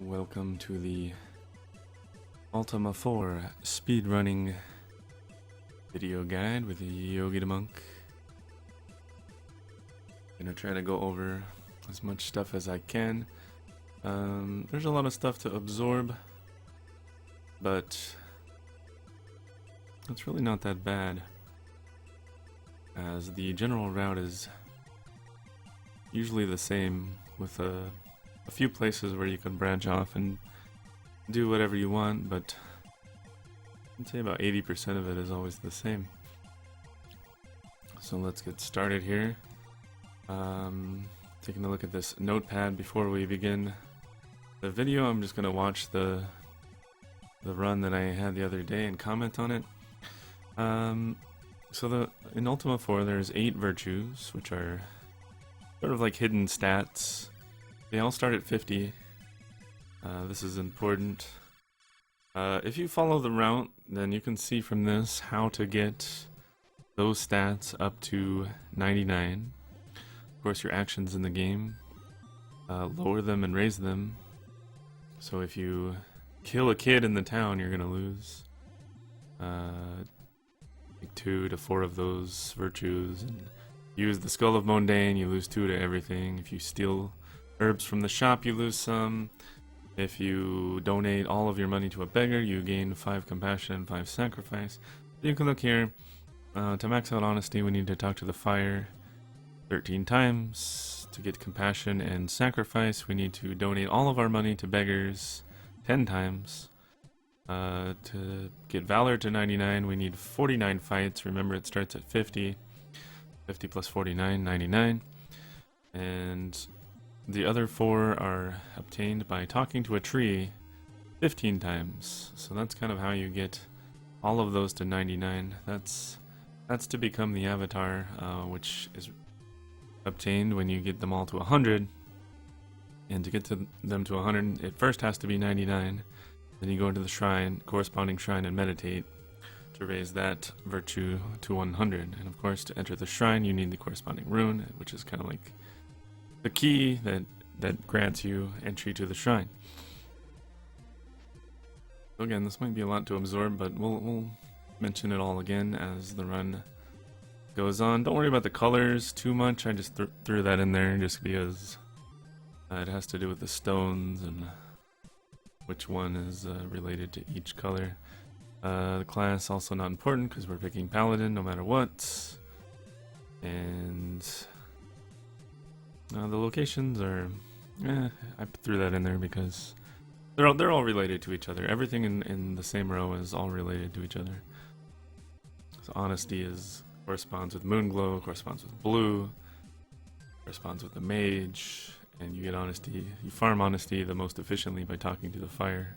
Welcome to the Ultima IV Speedrunning video guide with Yogi the Monk. Gonna try to go over as much stuff as I can. There's a lot of stuff to absorb, but it's really not that bad, as the general route is usually the same, with a few places where you can branch off and do whatever you want, but I'd say about 80% of it is always the same. So let's get started here. Taking a look at this notepad before we begin the video. I'm just gonna watch the run that I had the other day and comment on it. In Ultima 4 there's 8 virtues, which are sort of like hidden stats. They all start at 50. This is important. If you follow the route, then you can see from this how to get those stats up to 99. Of course, your actions in the game lower them and raise them. So if you kill a kid in the town, you're gonna lose like 2 to 4 of those virtues. And use the Skull of Mondane, you lose 2 to everything. If you steal herbs from the shop, you lose some. If you donate all of your money to a beggar, you gain 5 compassion and 5 sacrifice. You can look here. To max out honesty, we need to talk to the fire 13 times. To get compassion and sacrifice, we need to donate all of our money to beggars 10 times. To get valor to 99, we need 49 fights. Remember, it starts at 50. 50 plus 49, 99. And the other 4 are obtained by talking to a tree 15 times. So that's kind of how you get all of those to 99. That's to become the avatar, which is obtained when you get them all to 100. And to get them to 100, it first has to be 99. Then you go into the shrine, corresponding shrine, and meditate to raise that virtue to 100. And of course, to enter the shrine, you need the corresponding rune, which is kind of like the key that grants you entry to the shrine. So again, this might be a lot to absorb, but we'll mention it all again as the run goes on. Don't worry about the colors too much. I just threw that in there just because it has to do with the stones and which one is related to each color. The class also not important because we're picking paladin no matter what. And the locations are, I threw that in there because they're all related to each other. Everything in the same row is all related to each other. So honesty corresponds with moonglow, corresponds with blue, corresponds with the mage, and you get honesty. You farm honesty the most efficiently by talking to the fire.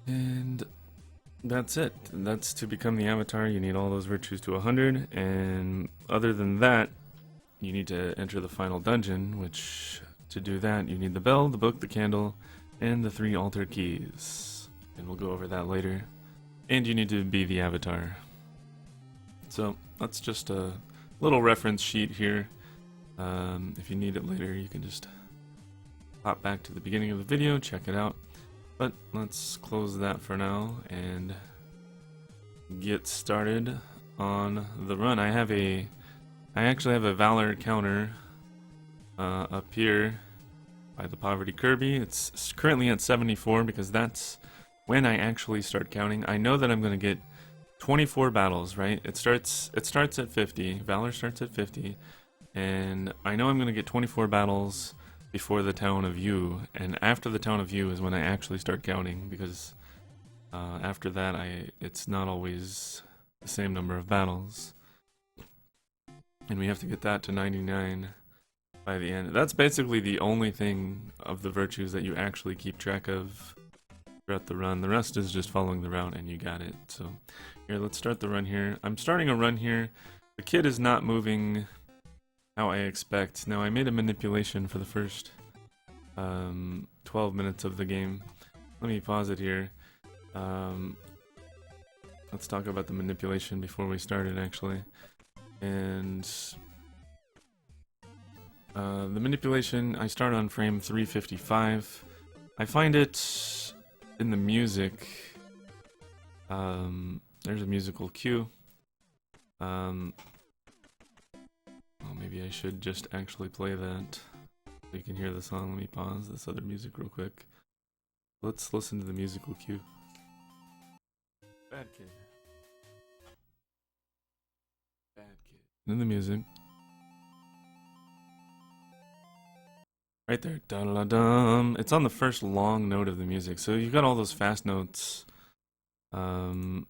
And that's it. That's to become the avatar. You need all those virtues to 100, and other than that, you need to enter the final dungeon, which, to do that, you need the bell, the book, the candle, and the 3 altar keys. And we'll go over that later. And you need to be the avatar. So, that's just a little reference sheet here. If you need it later, you can just hop back to the beginning of the video, check it out. But let's close that for now and get started on the run. I actually have a valor counter up here by the poverty Kirby. It's currently at 74 because that's when I actually start counting. I know that I'm going to get 24 battles, right? It starts at 50. Valor starts at 50. And I know I'm going to get 24 battles before the town of U. And after the town of U is when I actually start counting, because after that it's not always the same number of battles. And we have to get that to 99 by the end. That's basically the only thing of the virtues that you actually keep track of throughout the run. The rest is just following the route and you got it. So here, let's start the run here. I'm starting a run here. The kid is not moving how I expect. Now, I made a manipulation for the first 12 minutes of the game. Let me pause it here. Let's talk about the manipulation before we started, actually. And the manipulation, I start on frame 355. I find it in the music. There's a musical cue. Well, maybe I should just actually play that so you can hear the song. Let me pause this other music real quick. Let's listen to the musical cue. Bad kid. Bad kid. And the music. Right there. Da-da-dum. It's on the first long note of the music. So you've got all those fast notes. If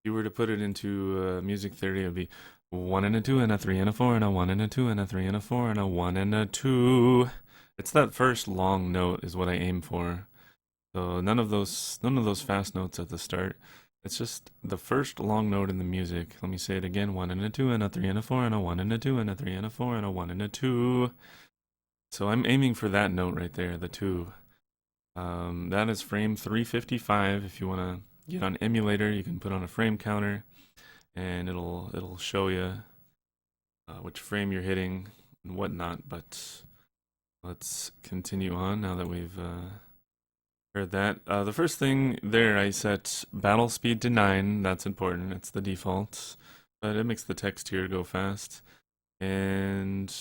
you were to put it into music theory, it would be 1 and a 2 and a 3 and a 4 and a 1 and a 2 and a 3 and a 4 and a 1 and a 2. It's that first long note is what I aim for. So none of those fast notes at the start. It's just the first long note in the music. Let me say it again. 1 and a 2 and a 3 and a 4 and a 1 and a 2 and a 3 and a 4 and a 1 and a 2. So I'm aiming for that note right there, the 2. That is frame 355. If you want to get on emulator, you can put on a frame counter, and it'll show you which frame you're hitting and whatnot. But let's continue on now that we've heard that. The first thing there, I set battle speed to 9. That's important. It's the default, but it makes the text here go fast. And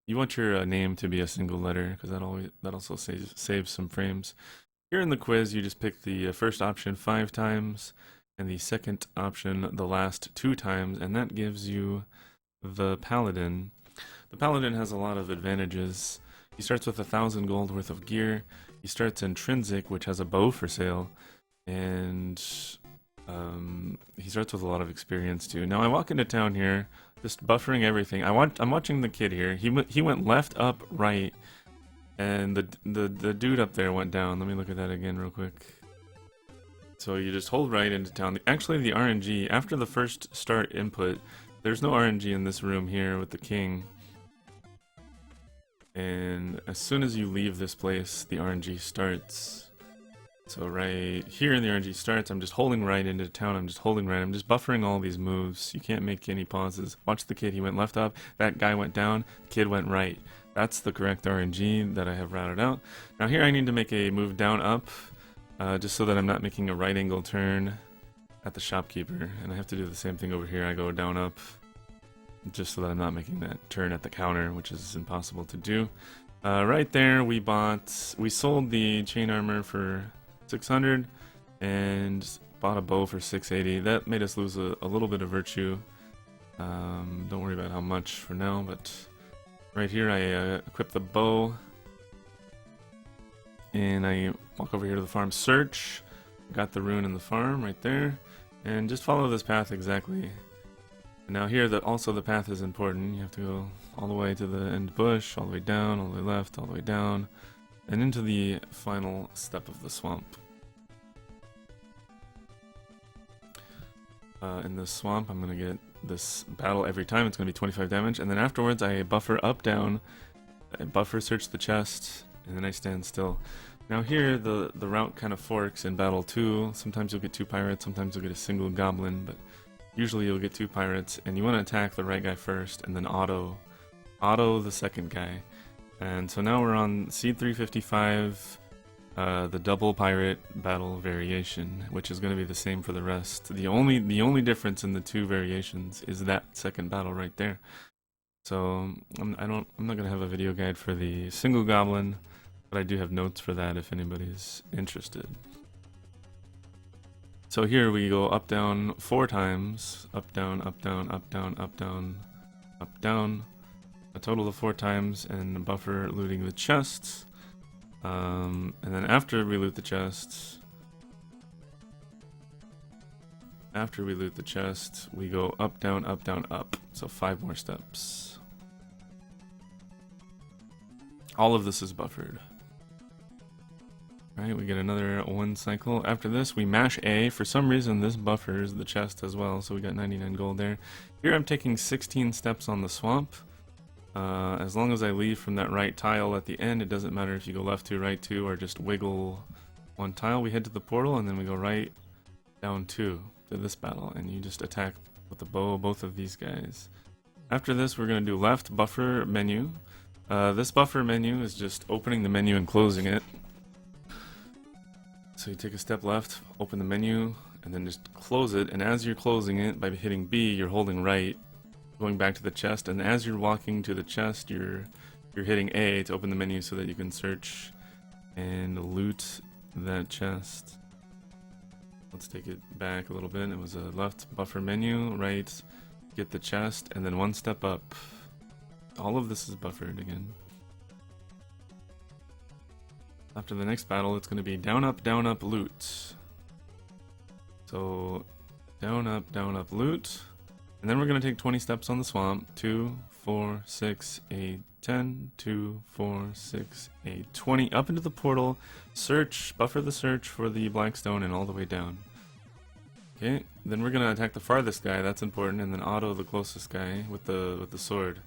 you want your name to be a single letter because that also saves some frames. Here in the quiz, you just pick the first option 5 times and the second option the last 2 times, and that gives you the Paladin. The Paladin has a lot of advantages. He starts with 1,000 gold worth of gear. He starts intrinsic, which has a bow for sale, and he starts with a lot of experience too. Now I walk into town here, just buffering everything. I'm watching the kid here. He went left, up, right, and the dude up there went down. Let me look at that again real quick. So you just hold right into town. Actually, the RNG after the first start input, there's no RNG in this room here with the king. And as soon as you leave this place, the RNG starts. So right here the RNG starts, I'm just holding right into town, I'm just holding right, I'm just buffering all these moves. You can't make any pauses. Watch the kid, he went left up, that guy went down, the kid went right. That's the correct RNG that I have routed out. Now here I need to make a move down up, just so that I'm not making a right angle turn at the shopkeeper. And I have to do the same thing over here, I go down up, just so that I'm not making that turn at the counter, which is impossible to do. Right there we sold the chain armor for 600 and bought a bow for 680. That made us lose a little bit of virtue. Don't worry about how much for now, but right here I equip the bow and I walk over here to the farm search. Got the rune in the farm right there, and just follow this path exactly. And now here also the path is important. You have to go all the way to the end bush, all the way down, all the way left, all the way down, and into the final step of the swamp. In this swamp, I'm going to get this battle every time. It's going to be 25 damage, and then afterwards I buffer up, down, I buffer search the chest, and then I stand still. Now here, the route kind of forks in battle 2. Sometimes you'll get 2 pirates, sometimes you'll get a single goblin, but usually you'll get 2 pirates, and you want to attack the right guy first, and then auto the second guy. And so now we're on Seed 355, the double pirate battle variation, which is going to be the same for the rest. The only difference in the 2 variations is that second battle right there. So I'm not going to have a video guide for the single goblin, but I do have notes for that if anybody's interested. So here we go up down 4 times, up down, up down, up down, up down, up down, a total of 4 times, and buffer looting the chests. And then after we loot the chests, we go up, down, up, down, up. So 5 more steps. All of this is buffered. Alright, we get another 1 cycle. After this, we mash A. For some reason, this buffers the chest as well, so we got 99 gold there. Here I'm taking 16 steps on the swamp. As long as I leave from that right tile at the end, it doesn't matter if you go left 2, right 2, or just wiggle 1 tile. We head to the portal, and then we go right down 2 to this battle, and you just attack with the bow both of these guys. After this, we're going to do left buffer menu, This buffer menu is just opening the menu and closing it. So you take a step left, open the menu, and then just close it. And as you're closing it, by hitting B, you're holding right, going back to the chest. And as you're walking to the chest, you're hitting A to open the menu so that you can search and loot that chest. Let's take it back a little bit. It was a left buffer menu, right, get the chest, and then one step up. All of this is buffered again. After the next battle, it's going to be down, up, loot. So, down, up, loot. And then we're going to take 20 steps on the swamp. 2, 4, 6, 8, 10, 2, 4, 6, 8, 20. Up into the portal. Search, buffer the search for the black stone and all the way down. Okay, then we're going to attack the farthest guy. That's important. And then auto the closest guy with the sword.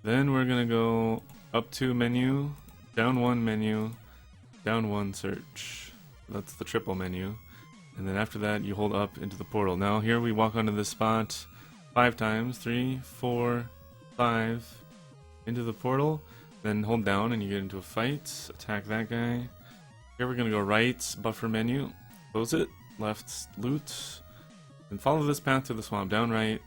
Then we're going to go up 2 menu, down 1 menu, down 1 search. That's the triple menu. And then after that, you hold up into the portal. Now here we walk onto this spot 5 times. 3, 4, 5. Into the portal. Then hold down and you get into a fight. Attack that guy. Here we're going to go right, buffer menu. Close it. Left, loot. And follow this path to the swamp. Down right,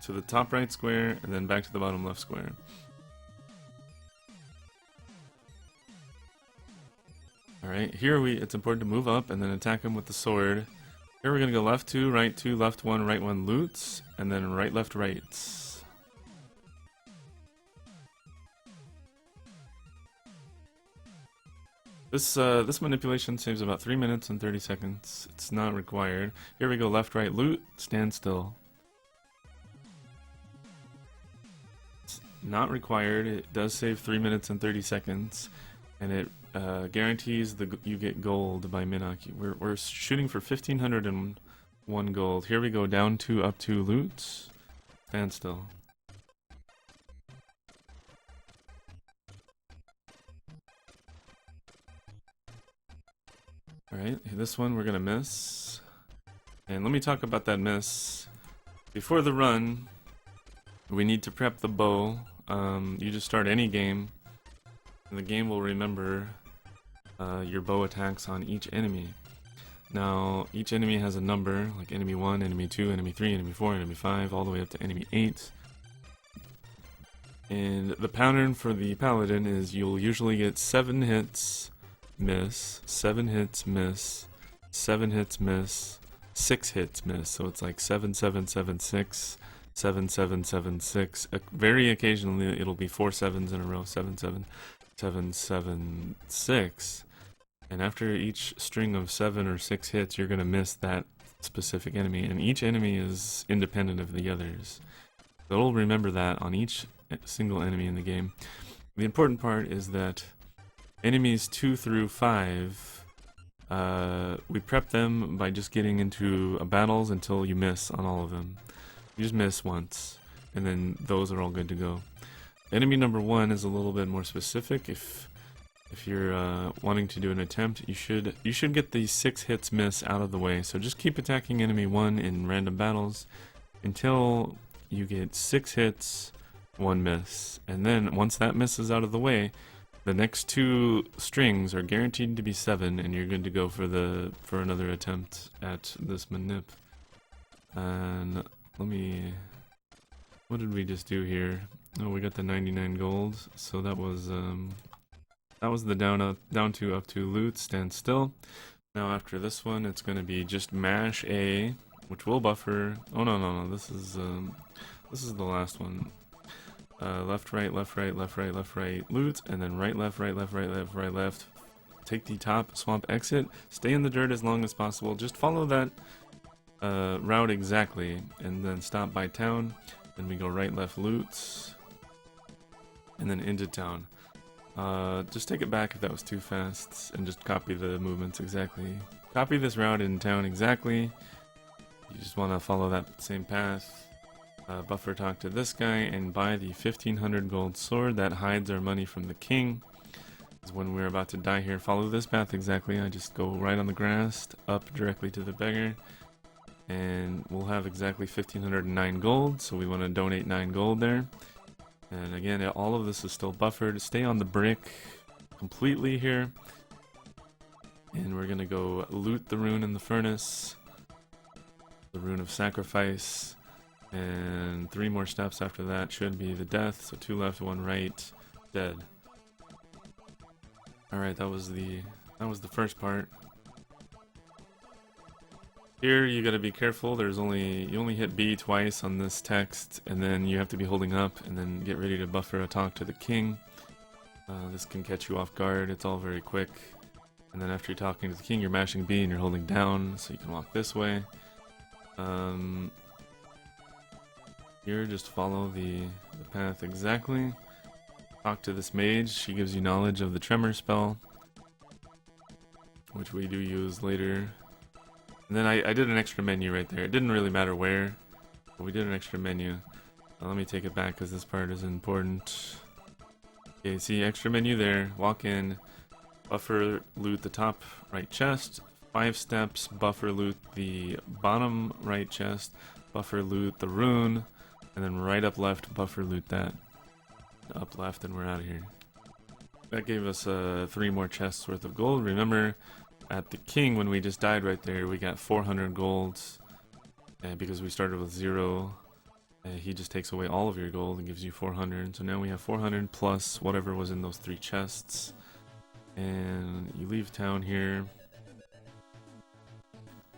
to the top right square, and then back to the bottom left square. Alright, here it's important to move up and then attack him with the sword. Here we're going to go left 2, left 1, right 1 loots, and then right, left, right. This manipulation saves about 3 minutes and 30 seconds. It's not required. Here we go, left, right, loot, stand still. It's not required. It does save 3 minutes and 30 seconds, and it guarantees you get gold by Minok. We're shooting for 1,501 gold. Here we go, down 2, up 2, loot, stand still. Alright, this one we're gonna miss. And let me talk about that miss. Before the run, we need to prep the bow. You just start any game, and the game will remember your bow attacks on each enemy. Now, each enemy has a number, like enemy 1, enemy 2, enemy 3, enemy 4, enemy 5, all the way up to enemy 8. And the pattern for the paladin is you'll usually get 7 hits, miss, 7 hits, miss, 7 hits, miss, 6 hits, miss. So it's like 7, 7, 7, 6, 7, 7, 7, 6. Very occasionally it'll be 4 7s in a row, 7, 7, 7, 7, 6. And after each string of 7 or 6 hits, you're going to miss that specific enemy. And each enemy is independent of the others. So it'll remember that on each single enemy in the game. The important part is that enemies 2 through 5, we prep them by just getting into battles until you miss on all of them. You just miss once, and then those are all good to go. Enemy number 1 is a little bit more specific. If you're wanting to do an attempt, you should get the 6 hits miss out of the way. So just keep attacking enemy 1 in random battles until you get 6 hits, 1 miss, and then once that miss is out of the way, the next 2 strings are guaranteed to be 7, and you're good to go for another attempt at this manip. And what did we just do here? Oh, we got the 99 gold. So that was the down 2, up 2 loot, stand still. Now after this one, it's going to be just mash A, which will buffer. Oh no, this is the last one. Left, right, left, right, left, right, left, right, loot, and then right, left, right, left, right, left, right, left. Take the top swamp exit. Stay in the dirt as long as possible. Just follow that route exactly, and then stop by town. Then we go right, left, loot, and then into town. Just take it back if that was too fast, and just copy the movements exactly. Copy this route in town exactly. You just want to follow that same path. Buffer talk to this guy and buy the 1,500 gold sword that hides our money from the king. Is when we're about to die here. Follow this path exactly. I just go right on the grass, up directly to the beggar, and we'll have exactly 1,509 gold. So we want to donate 9 gold there. And again, all of this is still buffered. Stay on the brick completely here. And we're gonna go loot the rune in the furnace. The rune of sacrifice. And 3 more steps after that should be the death. So 2 left, 1 right, dead. Alright, that was the first part. Here you gotta be careful. You only hit B twice on this text, and then you have to be holding up and then get ready to buffer a talk to the king. This can catch you off guard. It's all very quick. And then after you're talking to the king, you're mashing B and you're holding down, so you can walk this way. Here, just follow the path exactly. Talk to this mage. She gives you knowledge of the tremor spell, which we do use later. And then I did an extra menu right there. It didn't really matter where, but we did an extra menu. Let me take it back because this part is important. Okay, see, extra menu there. Walk in, buffer loot the top right chest. 5 steps, buffer loot the bottom right chest. Buffer loot the rune. And then right up left, buffer loot that. Up left, and we're out of here. That gave us 3 more chests worth of gold. Remember, at the king, when we just died right there, we got 400 gold. And because we started with 0, he just takes away all of your gold and gives you 400. So now we have 400 plus whatever was in those 3 chests. And you leave town here.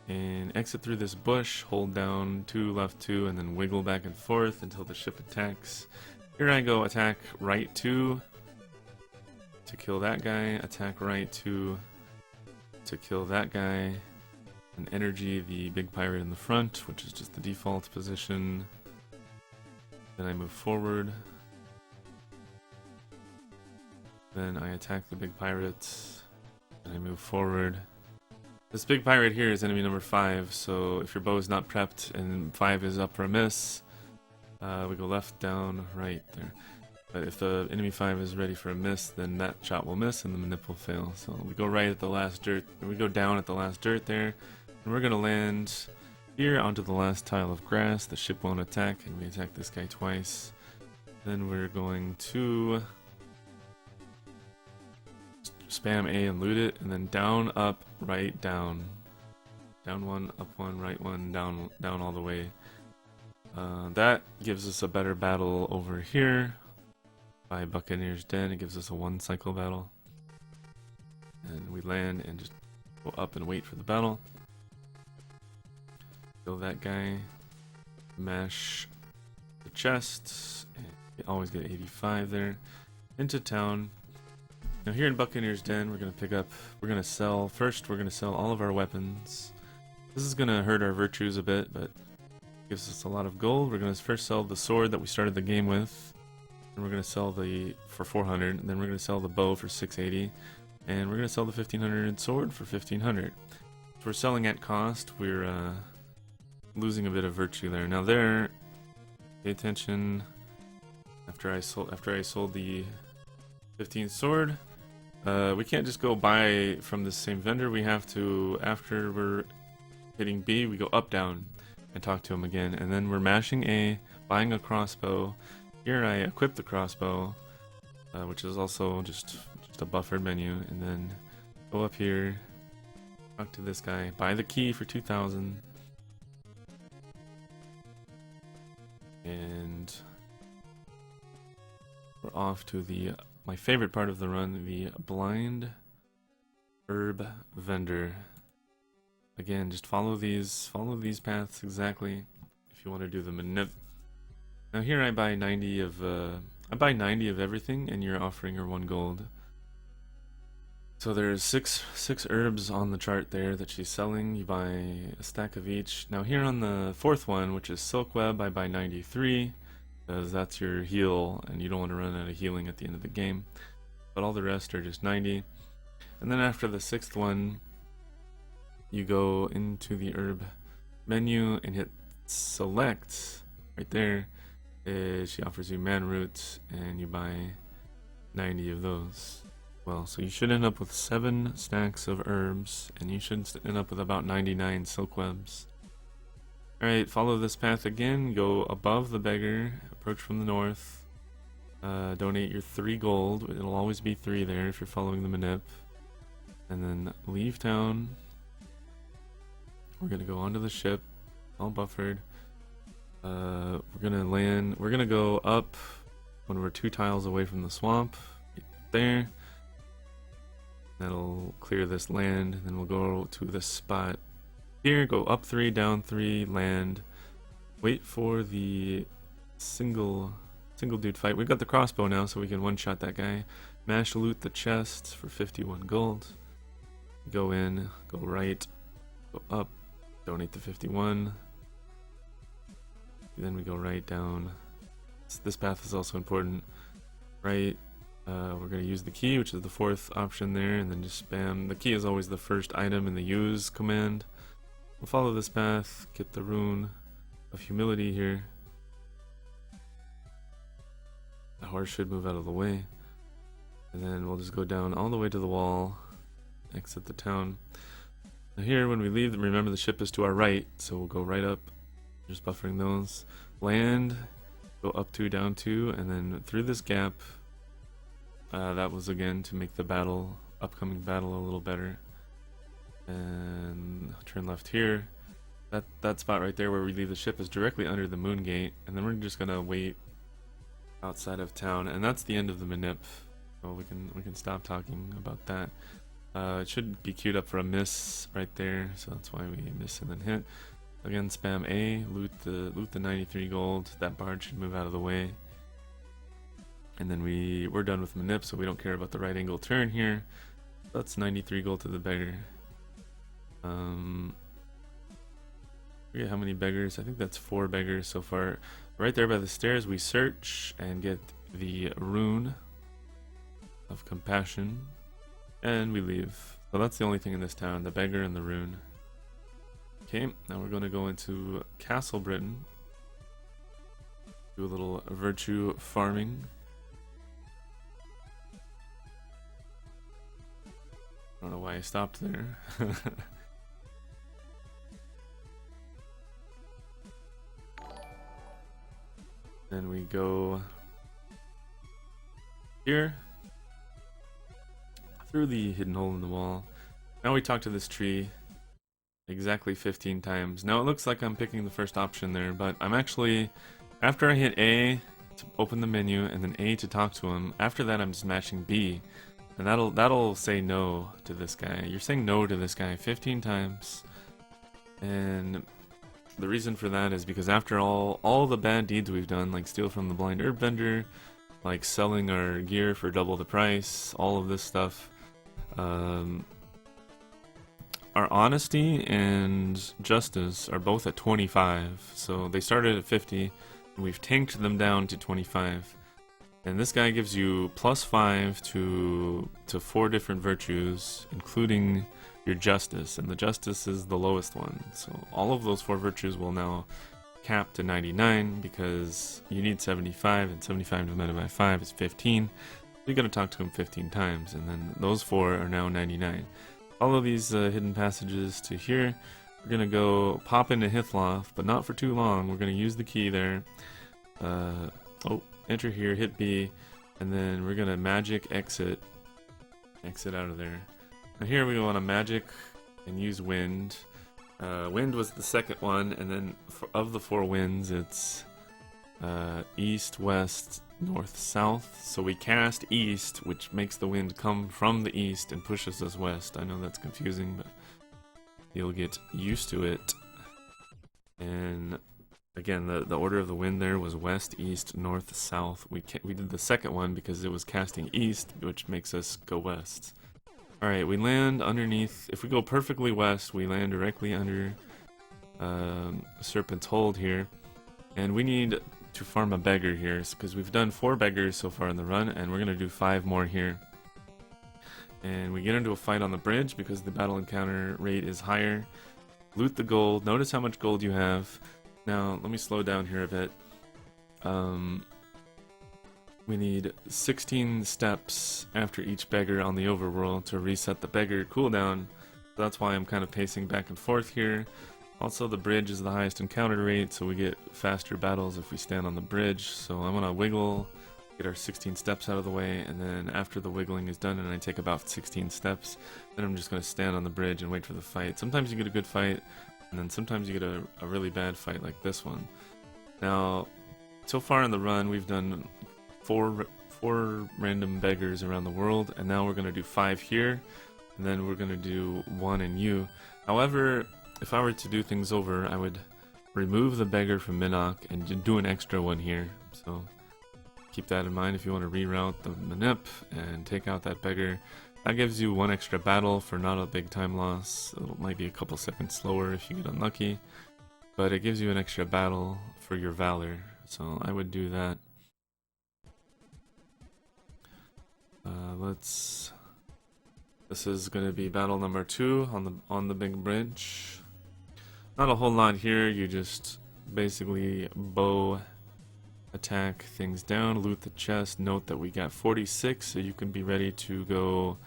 And exit through this bush, hold down 2, left 2, and then wiggle back and forth until the ship attacks. Here I go, attack right 2 to kill that guy, attack right 2 to kill that guy, and energy the big pirate in the front, which is just the default position. Then I move forward. Then I attack the big pirate, and I move forward. This big pirate here is enemy number 5, so if your bow is not prepped and 5 is up for a miss, we go left, down, right there. But if the enemy 5 is ready for a miss, then that shot will miss and the manip will fail. So we go right at the last dirt, we go down at the last dirt there, and we're gonna land here onto the last tile of grass. The ship won't attack, and we attack this guy twice. Then we're going to spam A and loot it, and then down, up, right, down. Down 1, up 1, right 1, down all the way. That gives us a better battle over here by Buccaneer's Den. It gives us a 1 cycle battle. And we land and just go up and wait for the battle. Kill that guy. Mash the chests. And we always get 85 there. Into town. Now here in Buccaneer's Den, we're gonna sell all of our weapons. This is gonna hurt our virtues a bit, but gives us a lot of gold. We're gonna first sell the sword that we started the game with, and we're gonna sell for 400, and then we're gonna sell the bow for 680, and we're gonna sell the 1500 sword for 1500. So we're selling at cost. We're losing a bit of virtue there. Now there, pay attention. After I sold the 15th sword. We can't just go buy from the same vendor. We have to, after we're hitting B, we go up, down, and talk to him again. And then we're mashing A, buying a crossbow. Here I equip the crossbow, which is also just a buffered menu. And then go up here, talk to this guy, buy the key for 2,000. And we're off to my favorite part of the run, the blind herb vendor. Again, just follow these paths exactly if you want to do the manip. Now here I buy 90 of everything, and you're offering her 1 gold. So there's six herbs on the chart there that she's selling. You buy a stack of each. Now here on the 4th one, which is silk web, I buy 93. Because that's your heal, and you don't want to run out of healing at the end of the game. But all the rest are just 90. And then after the 6th one, you go into the herb menu and hit select. Right there, she offers you man roots, and you buy 90 of those. Well, so you should end up with 7 stacks of herbs, and you should end up with about 99 silk webs. Alright, follow this path again, go above the beggar, approach from the north, Donate your 3 gold. It'll always be 3 there if you're following the manip. And then leave town. We're gonna go onto the ship, all buffered. We're gonna land. We're gonna go up when we're 2 tiles away from the swamp. There. That'll clear this land. And then we'll go to this spot here. Go up 3, down 3, land. Wait for the single dude fight. We've got the crossbow now, so we can one-shot that guy. Mash loot the chest for 51 gold. Go in, go right, go up, donate the 51. Then we go right down. This path is also important. Right, we're going to use the key, which is the 4th option there, and then just spam. The key is always the first item in the use command. We'll follow this path, get the rune of humility here. The horse should move out of the way. And then we'll just go down all the way to the wall, exit the town. Now here, when we leave, remember the ship is to our right, so we'll go right up, just buffering those. Land, go up 2, down 2, and then through this gap. That was again to make the upcoming battle a little better. And turn left here. That spot right there where we leave the ship is directly under the moon gate, and then we're just gonna wait outside of town, and that's the end of the manip. So we can stop talking about that. It should be queued up for a miss right there, so that's why we miss and then hit. Again, spam A, loot the 93 gold. That barge should move out of the way. And then we're done with manip, so we don't care about the right angle turn here. That's 93 gold to the beggar. Forget how many beggars. I think that's 4 beggars so far. Right there by the stairs, we search and get the rune of compassion, and we leave. So that's the only thing in this town, the beggar and the rune. Okay, now we're going to go into Castle Britain, do a little virtue farming. I don't know why I stopped there. Then we go here through the hidden hole in the wall. Now we talk to this tree exactly 15 times. Now it looks like I'm picking the first option there, but I'm actually, after I hit A to open the menu and then A to talk to him, after that I'm just mashing B, and that'll say no to this guy. You're saying no to this guy 15 times, and the reason for that is because after all the bad deeds we've done, like steal from the blind herb vendor, like selling our gear for double the price, all of this stuff, our honesty and justice are both at 25. So they started at 50, and we've tanked them down to 25. And this guy gives you +5 to 4 different virtues, including your justice, and the justice is the lowest one. So all of those 4 virtues will now cap to 99 because you need 75, and 75 divided by 5 is 15. You're going to talk to him 15 times, and then those 4 are now 99. Follow these hidden passages to here. We're going to go pop into Hithloth, but not for too long. We're going to use the key there. Enter here, hit B, and then we're going to magic exit out of there. Now here we go on a magic and use wind. Wind was the second one, and then of the 4 winds, it's east, west, north, south. So we cast east, which makes the wind come from the east and pushes us west. I know that's confusing, but you'll get used to it. And again, the order of the wind there was west, east, north, south. We did the second one because it was casting east, which makes us go west. Alright, we land underneath. If we go perfectly west, we land directly under Serpent's Hold here. And we need to farm a beggar here, because we've done 4 beggars so far in the run, and we're going to do 5 more here. And we get into a fight on the bridge because the battle encounter rate is higher. Loot the gold. Notice how much gold you have. Now, let me slow down here a bit. We need 16 steps after each beggar on the overworld to reset the beggar cooldown. So that's why I'm kind of pacing back and forth here. Also, the bridge is the highest encounter rate, so we get faster battles if we stand on the bridge. So I'm going to wiggle get our 16 steps out of the way, and then after the wiggling is done and I take about 16 steps, then I'm just going to stand on the bridge and wait for the fight. Sometimes you get a good fight, and then sometimes you get a really bad fight like this one. Now, so far in the run, we've done four random beggars around the world, and now we're going to do 5 here, and then we're going to do 1 in U. However, if I were to do things over, I would remove the beggar from Minnock and do an extra one here. So keep that in mind if you want to reroute the manip and take out that beggar. That gives you 1 extra battle for not a big time loss. It might be a couple seconds slower if you get unlucky, but it gives you an extra battle for your valor. So I would do that. This is going to be battle number 2 on the big bridge. Not a whole lot here. You just basically bow attack things down, loot the chest. Note that we got 46, so you can be ready to go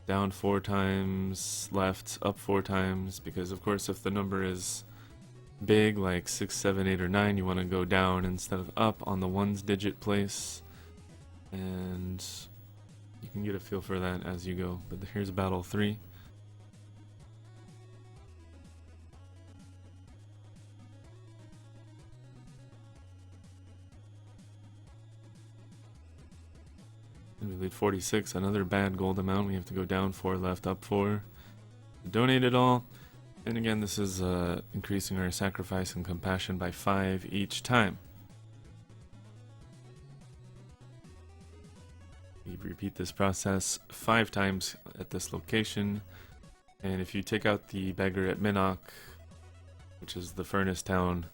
down 4 times, left, up 4 times, because of course if the number is big like 6, 7, 8, or 9, you want to go down instead of up on the 1's digit place, and you can get a feel for that as you go. But here's battle 3. And we lead 46, another bad gold amount. We have to go down 4, left, up 4. Donate it all. And again, this is increasing our sacrifice and compassion by 5 each time. We repeat this process 5 times at this location. And if you take out the beggar at Minnock, which is the furnace town,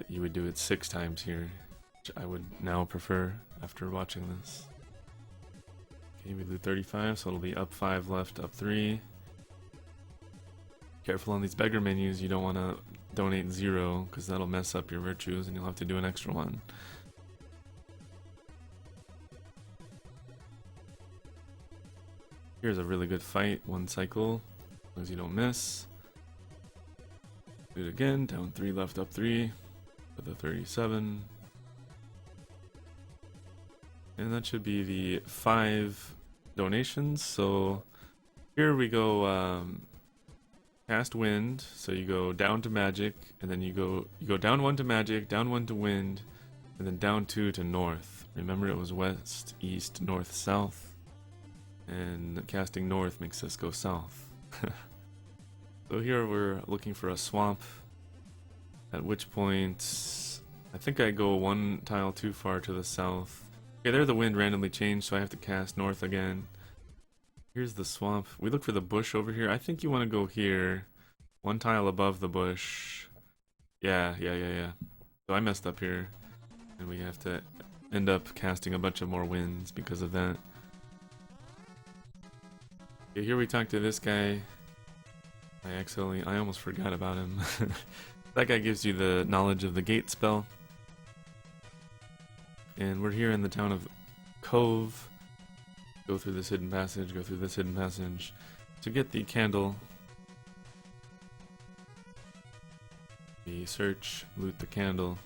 you would do it 6 times here, which I would now prefer after watching this. Okay, we loot 35, so it'll be up 5, left, up 3. Careful on these beggar menus, you don't want to donate 0, because that'll mess up your virtues and you'll have to do an extra one. Here's a really good fight, 1 cycle, as long as you don't miss. Do it again, down 3, left, up 3, with the 37. And that should be the 5 donations. So here we go, cast wind. So you go down to magic, and then you go down 1 to magic, down 1 to wind, and then down 2 to north. Remember, it was west, east, north, south, and casting north makes us go south. So here we're looking for a swamp, at which point I think I go 1 tile too far to the south. Okay, there the wind randomly changed, so I have to cast north again. Here's the swamp. We look for the bush over here. I think you want to go here, 1 tile above the bush. Yeah. So I messed up here, and we have to end up casting a bunch of more winds because of that. Okay, here we talk to this guy. I almost forgot about him. That guy gives you the knowledge of the gate spell. And we're here in the town of Cove. Go through this hidden passage, go through this hidden passage to get the candle. We search, loot the candle.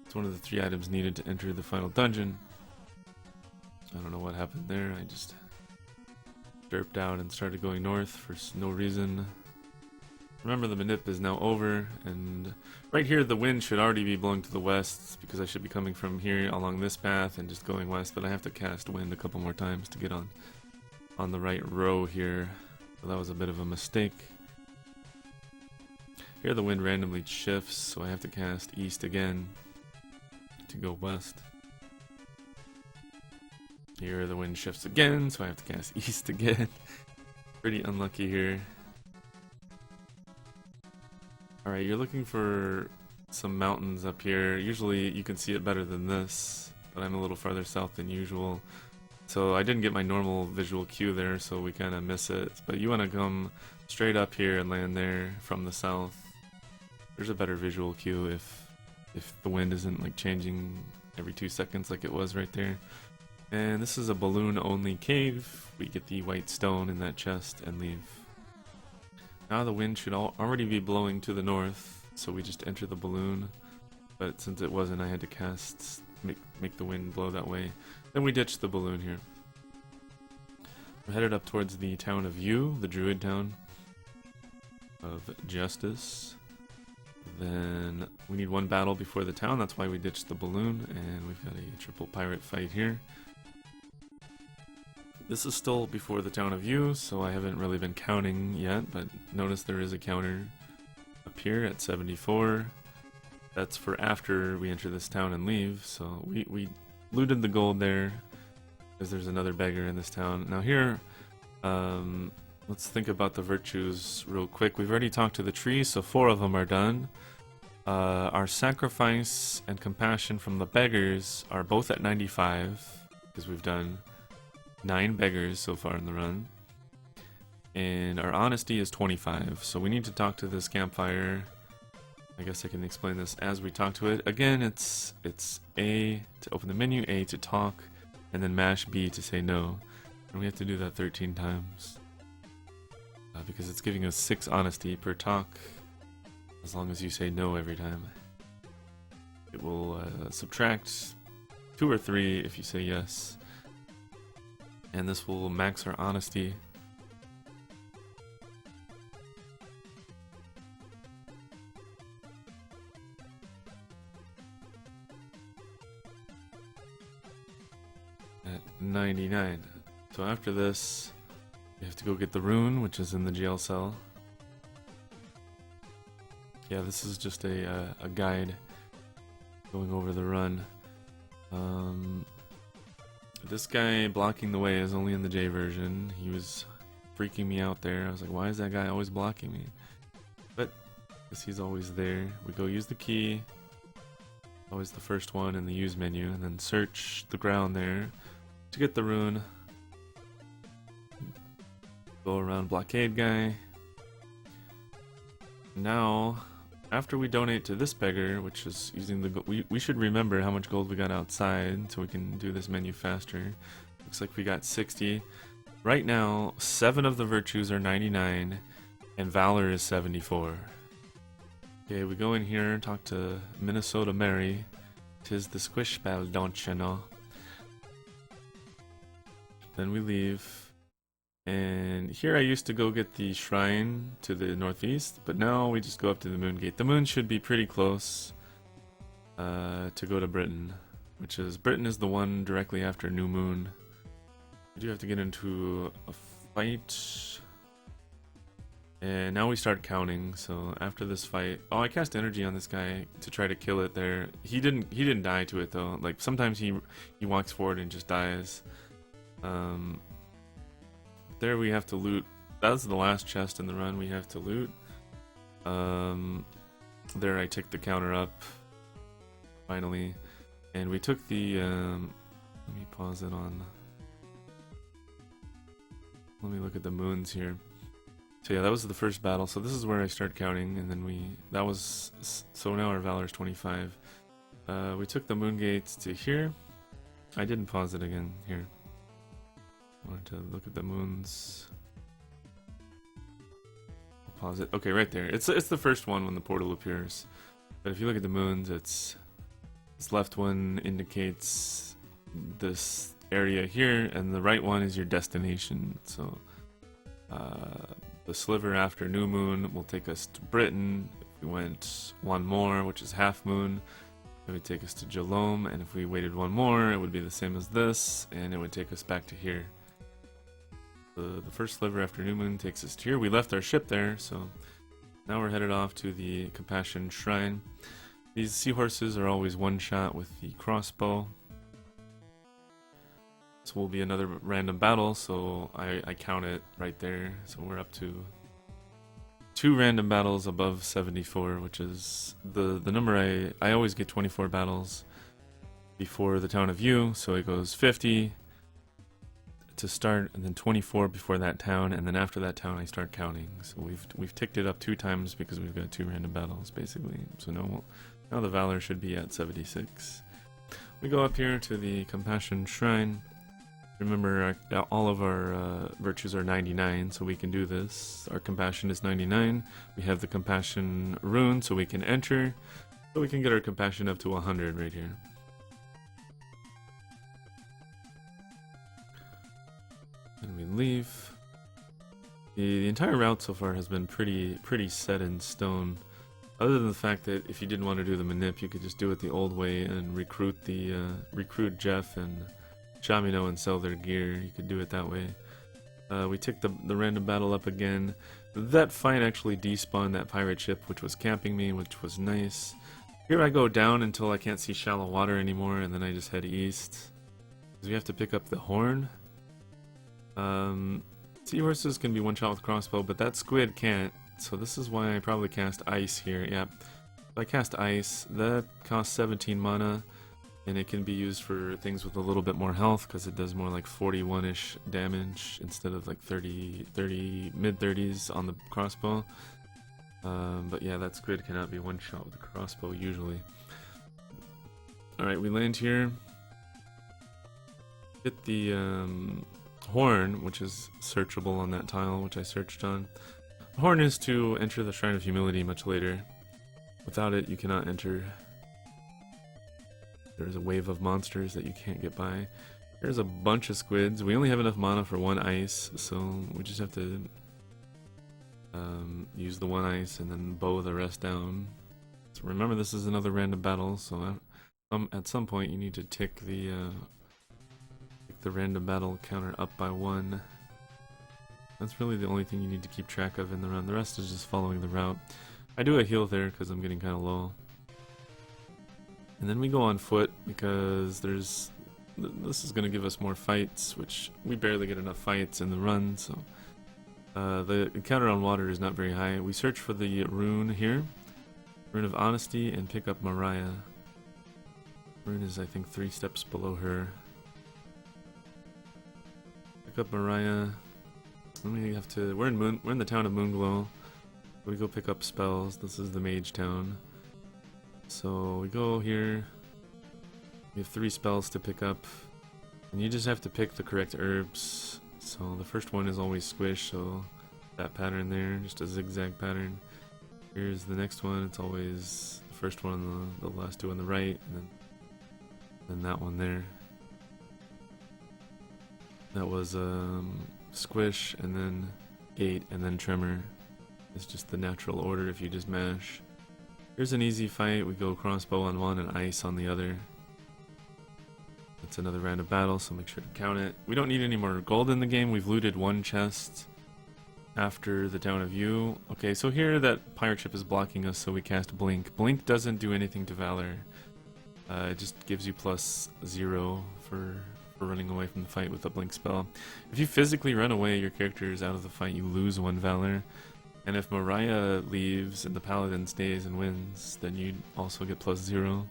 It's one of the 3 items needed to enter the final dungeon. I don't know what happened there. I just derped out and started going north for no reason. Remember, the manip is now over, and right here the wind should already be blowing to the west because I should be coming from here along this path and just going west, but I have to cast wind a couple more times to get on the right row here. So that was a bit of a mistake. Here the wind randomly shifts, so I have to cast east again to go west. Here the wind shifts again, so I have to cast east again. Pretty unlucky here. Alright, you're looking for some mountains up here. Usually you can see it better than this, but I'm a little farther south than usual. So I didn't get my normal visual cue there, so we kind of miss it. But you want to come straight up here and land there from the south. There's a better visual cue if the wind isn't like changing every 2 seconds like it was right there. And this is a balloon only cave. We get the white stone in that chest and leave. Now the wind should already be blowing to the north, so we just enter the balloon. But since it wasn't, I had to cast make the wind blow that way. Then we ditch the balloon here. We're headed up towards the town of Yu, the druid town of Justice. Then we need one battle before the town, that's why we ditched the balloon, and we've got a triple pirate fight here. This is still before the town of Yu, so I haven't really been counting yet, but notice there is a counter up here at 74. That's for after we enter this town and leave, so we looted the gold there, because there's another beggar in this town. Now here, let's think about the virtues real quick. We've already talked to the trees, so 4 of them are done. Our sacrifice and compassion from the beggars are both at 95, because we've done 9 beggars so far in the run. And our honesty is 25, so we need to talk to this campfire. I guess I can explain this as we talk to it. Again, it's A to open the menu, A to talk, and then mash B to say no. And we have to do that 13 times. Because it's giving us 6 honesty per talk, as long as you say no every time. It will subtract 2 or 3 if you say yes. And this will max our honesty. At 99. So after this, we have to go get the rune, which is in the jail cell. Yeah, this is just a guide going over the run. This guy blocking the way is only in the J version. He was freaking me out there. I was like, why is that guy always blocking me? But because he's always there. We go use the key. Always the first one in the use menu, and then search the ground there to get the rune. Go around blockade guy. Now, after we donate to this beggar, which is using the we should remember how much gold we got outside so we can do this menu faster. Looks like we got 60. Right now, 7 of the virtues are 99, and valor is 74. Okay, we go in here and talk to Minnesota Mary. 'Tis the squish spell, don't you know? Then we leave. And here I used to go get the shrine to the northeast, but now we just go up to the moon gate. The moon should be pretty close to go to Britain, which is, Britain is the one directly after New Moon. We do have to get into a fight. And now we start counting, so after this fight, oh, I cast energy on this guy to try to kill it there. He didn't die to it though. Like sometimes he walks forward and just dies. There we have to loot. That's the last chest in the run we have to loot. There I took the counter up finally, and we took the let me pause it on. Let me look at the moons here. So yeah, that was the first battle. So this is where I start counting, and then so now our valor is 25. We took the moon gates to here. I didn't pause it again here. Wanted to look at the moons. I'll pause it. Okay, right there. It's the first one when the portal appears. But if you look at the moons, this left one indicates this area here, and the right one is your destination. So the sliver after New Moon will take us to Britain. If we went one more, which is Half Moon, it would take us to Jalome, and if we waited one more, it would be the same as this, and it would take us back to here. The first sliver after New Moon takes us to here. We left our ship there, so now we're headed off to the Compassion Shrine. These seahorses are always one shot with the crossbow. This will be another random battle, so I count it right there. So we're up to 2 random battles above 74, which is the number I always get 24 battles before the town of Yu, so it goes 50 to start, and then 24 before that town, and then after that town I start counting. So we've ticked it up 2 times because we've got 2 random battles basically. So now the valor should be at 76. We go up here to the Compassion Shrine. Remember, all of our virtues are 99, so we can do this. Our compassion is 99. We have the compassion rune, so we can enter. So we can get our compassion up to 100 right here. And we leave. The entire route so far has been pretty set in stone. Other than the fact that if you didn't want to do the manip, you could just do it the old way and recruit Jeff and Shamino and sell their gear. You could do it that way. We ticked the random battle up again. That fight actually despawned that pirate ship, which was camping me, which was nice. Here I go down until I can't see shallow water anymore, and then I just head east. Because we have to pick up the horn. Seahorses can be one shot with crossbow, but that squid can't. So this is why I probably cast ice here. Yeah, if I cast ice, that costs 17 mana, and it can be used for things with a little bit more health because it does more like 41-ish damage instead of like 30 mid-30s on the crossbow. But yeah, that squid cannot be one shot with a crossbow usually. Alright, we land here. Get the horn, which is searchable on that tile, which I searched on. The horn is to enter the Shrine of Humility much later. Without it, you cannot enter. There's a wave of monsters that you can't get by. There's a bunch of squids. We only have enough mana for one ice, so we just have to use the one ice and then bow the rest down. So remember, this is another random battle, so at some point you need to tick the random battle counter up by 1. That's really the only thing you need to keep track of in the run. The rest is just following the route. I do a heal there because I'm getting kind of low. And then we go on foot because this is going to give us more fights, which we barely get enough fights in the run, so the encounter on water is not very high. We search for the rune here, Rune of Honesty, and pick up Mariah. Rune is, I think, 3 steps below her. Pick up Mariah. We're in the town of Moonglow. We go pick up spells. This is the mage town. So we go here. We have 3 spells to pick up, and you just have to pick the correct herbs. So the first one is always squish, so that pattern there, just a zigzag pattern. Here's the next one. It's always the first one on the last 2 on the right, and then that one there. That was squish, and then gate, and then tremor. It's just the natural order if you just mash. Here's an easy fight. We go crossbow on one and ice on the other. That's another random battle, so make sure to count it. We don't need any more gold in the game. We've looted 1 chest after the Town of U. Okay, so here that pirate ship is blocking us, so we cast Blink. Blink doesn't do anything to Valor. It just gives you +0 for running away from the fight with a Blink spell. If you physically run away, your character is out of the fight, you lose 1 Valor. And if Mariah leaves and the Paladin stays and wins, then you also get +0.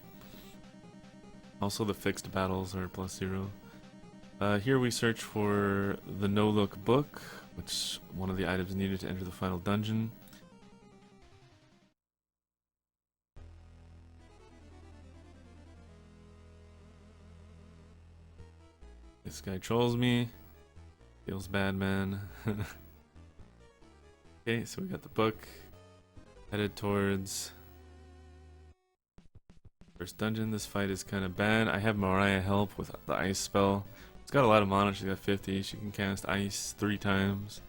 Also, the fixed battles are +0. Here we search for the No-Look book, which one of the items needed to enter the final dungeon. This guy trolls me. Feels bad, man. Okay, so we got the book. Headed towards first dungeon. This fight is kind of bad. I have Mariah help with the ice spell. She's got a lot of mana. She's got 50. She can cast ice 3 times.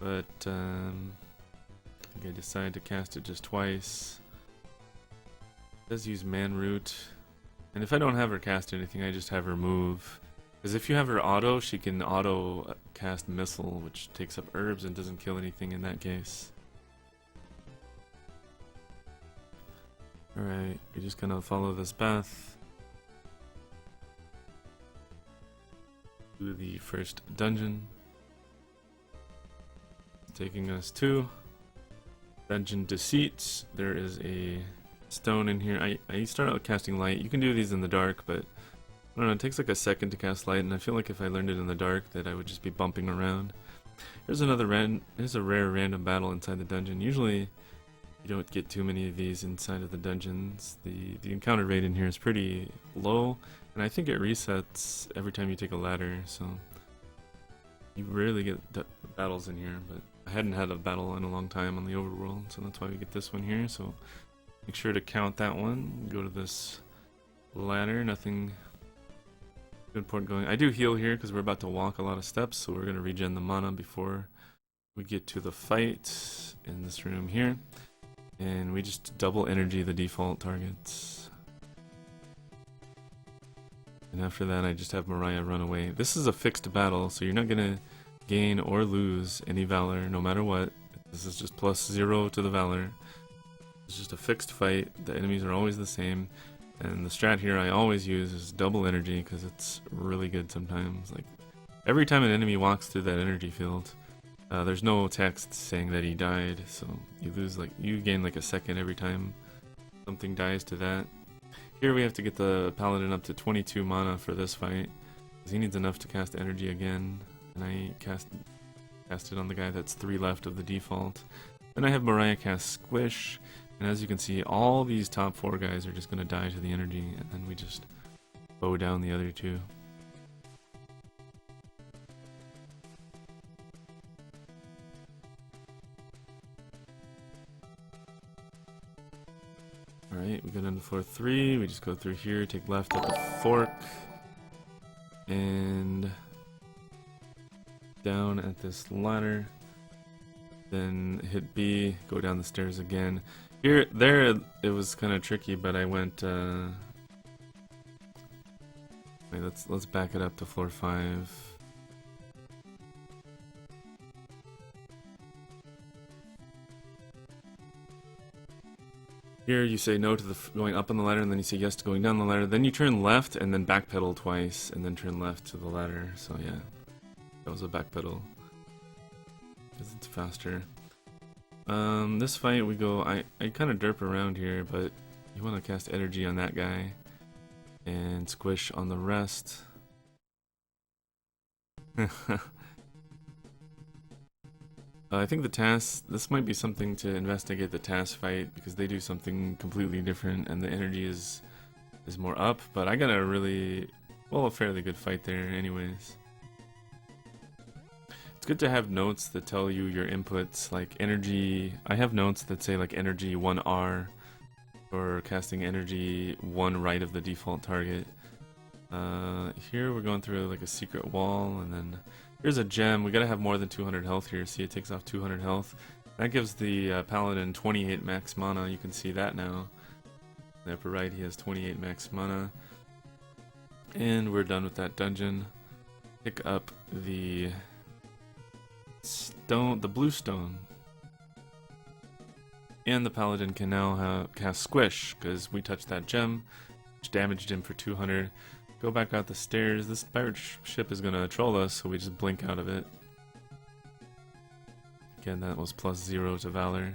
But I think I decided to cast it just twice. It does use Man Root. And if I don't have her cast anything, I just have her move. Because if you have her auto, she can auto cast Missile, which takes up herbs and doesn't kill anything in that case. Alright, we're just gonna follow this path to the first dungeon. Taking us to Dungeon Deceit. There is a stone in here. I start out casting light. You can do these in the dark, but I don't know, it takes like a second to cast light, and I feel like if I learned it in the dark that I would just be bumping around. Here's a rare random battle inside the dungeon. Usually you don't get too many of these inside of the dungeons. The encounter rate in here is pretty low, and I think it resets every time you take a ladder, so you rarely get battles in here, but I hadn't had a battle in a long time on the overworld, so that's why we get this one here. So make sure to count that one. Go to this ladder, nothing Good point going. I do heal here because we're about to walk a lot of steps, so we're gonna regen the mana before we get to the fight in this room here. And we just double energy the default targets. And after that, I just have Mariah run away. This is a fixed battle, so you're not gonna gain or lose any valor no matter what. This is just +0 to the valor. It's just a fixed fight. The enemies are always the same. And the strat here I always use is double energy because it's really good sometimes. Like every time an enemy walks through that energy field, there's no text saying that he died, so you gain like a second every time something dies to that. Here we have to get the paladin up to 22 mana for this fight because he needs enough to cast energy again, and I cast it on the guy that's 3 left of the default. Then I have Mariah cast Squish, and as you can see, all these top 4 guys are just going to die to the energy, and then we just bow down the other 2. Alright, we go down to floor 3, we just go through here, take left at the fork, and down at this ladder, then hit B, go down the stairs again. There it was kind of tricky, but I went, wait, let's back it up to floor 5. Here you say no to the going up on the ladder, and then you say yes to going down the ladder. Then you turn left and then backpedal twice, and then turn left to the ladder. So yeah, that was a backpedal because it's faster. This fight we go. I kind of derp around here, but you want to cast energy on that guy and squish on the rest. I think the TAS, this might be something to investigate the TAS fight, because they do something completely different and the energy is more up, but I got a fairly good fight there anyways. It's good to have notes that tell you your inputs, like energy. I have notes that say like energy 1R, or casting energy 1 right of the default target. Here we're going through like a secret wall, and then here's a gem. We gotta have more than 200 health here. See, it takes off 200 health. That gives the paladin 28 max mana. You can see that now. In the upper right, he has 28 max mana. And we're done with that dungeon. Pick up the stone, the blue stone. And the paladin can now cast Squish, because we touched that gem, which damaged him for 200. Go back out the stairs. This pirate ship is going to troll us, so we just blink out of it. Again, that was +0 to Valor.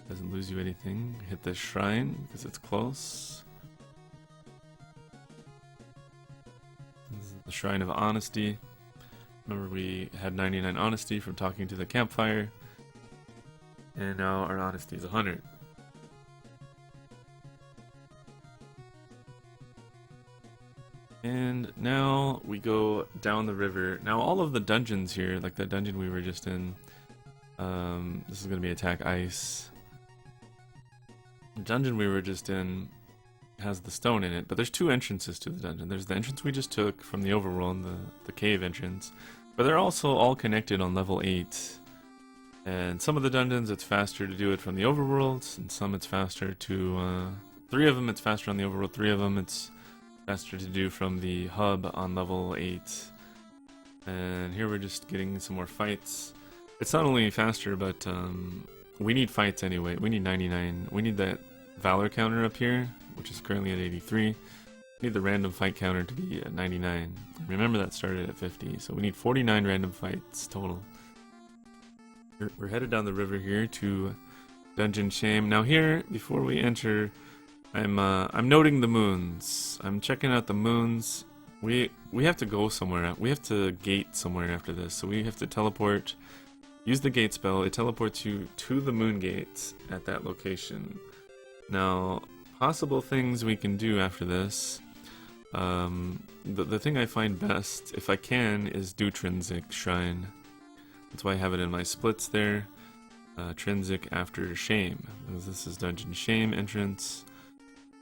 Doesn't lose you anything. Hit this shrine, because it's close. This is the Shrine of Honesty. Remember, we had 99 honesty from talking to the campfire. And now our honesty is 100. And now we go down the river. Now all of the dungeons here, like the dungeon we were just in, this is going to be Attack Ice. The dungeon we were just in has the stone in it, but there's 2 entrances to the dungeon. There's the entrance we just took from the overworld, the cave entrance, but they're also all connected on level 8. And some of the dungeons it's faster to do it from the overworld, and some it's faster to, 3 of them it's faster on the overworld, 3 of them it's faster to do from the hub on level 8. And here we're just getting some more fights. It's not only faster, but we need fights anyway. We need 99. We need that Valor counter up here, which is currently at 83. We need the random fight counter to be at 99. Remember that started at 50, so we need 49 random fights total. We're headed down the river here to Dungeon Shame. Now here, before we enter, I'm noting the moons. I'm checking out the moons. We have to go somewhere. We have to gate somewhere after this. So we have to teleport. Use the gate spell. It teleports you to the moon gates at that location. Now, possible things we can do after this. The thing I find best, if I can, is do Trinsic Shrine. That's why I have it in my splits there. Trinsic after Shame, because this is Dungeon Shame entrance.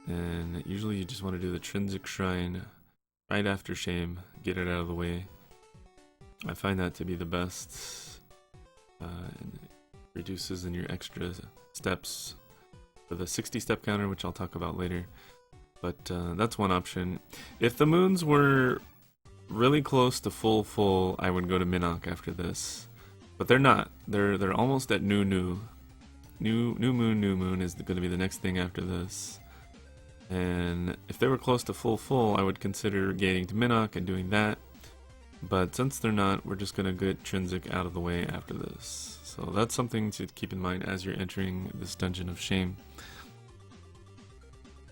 And usually you just want to do the Trinsic Shrine right after shame, get it out of the way. I find that to be the best. And it reduces in your extra steps for the 60 step counter, which I'll talk about later. But that's one option. If the moons were really close to full, I would go to Minnock after this. But they're not. They're almost at new moon. New moon is going to be the next thing after this. And if they were close to full, I would consider gating to Minnock and doing that. But since they're not, we're just going to get Trinsic out of the way after this. So that's something to keep in mind as you're entering this Dungeon of Shame.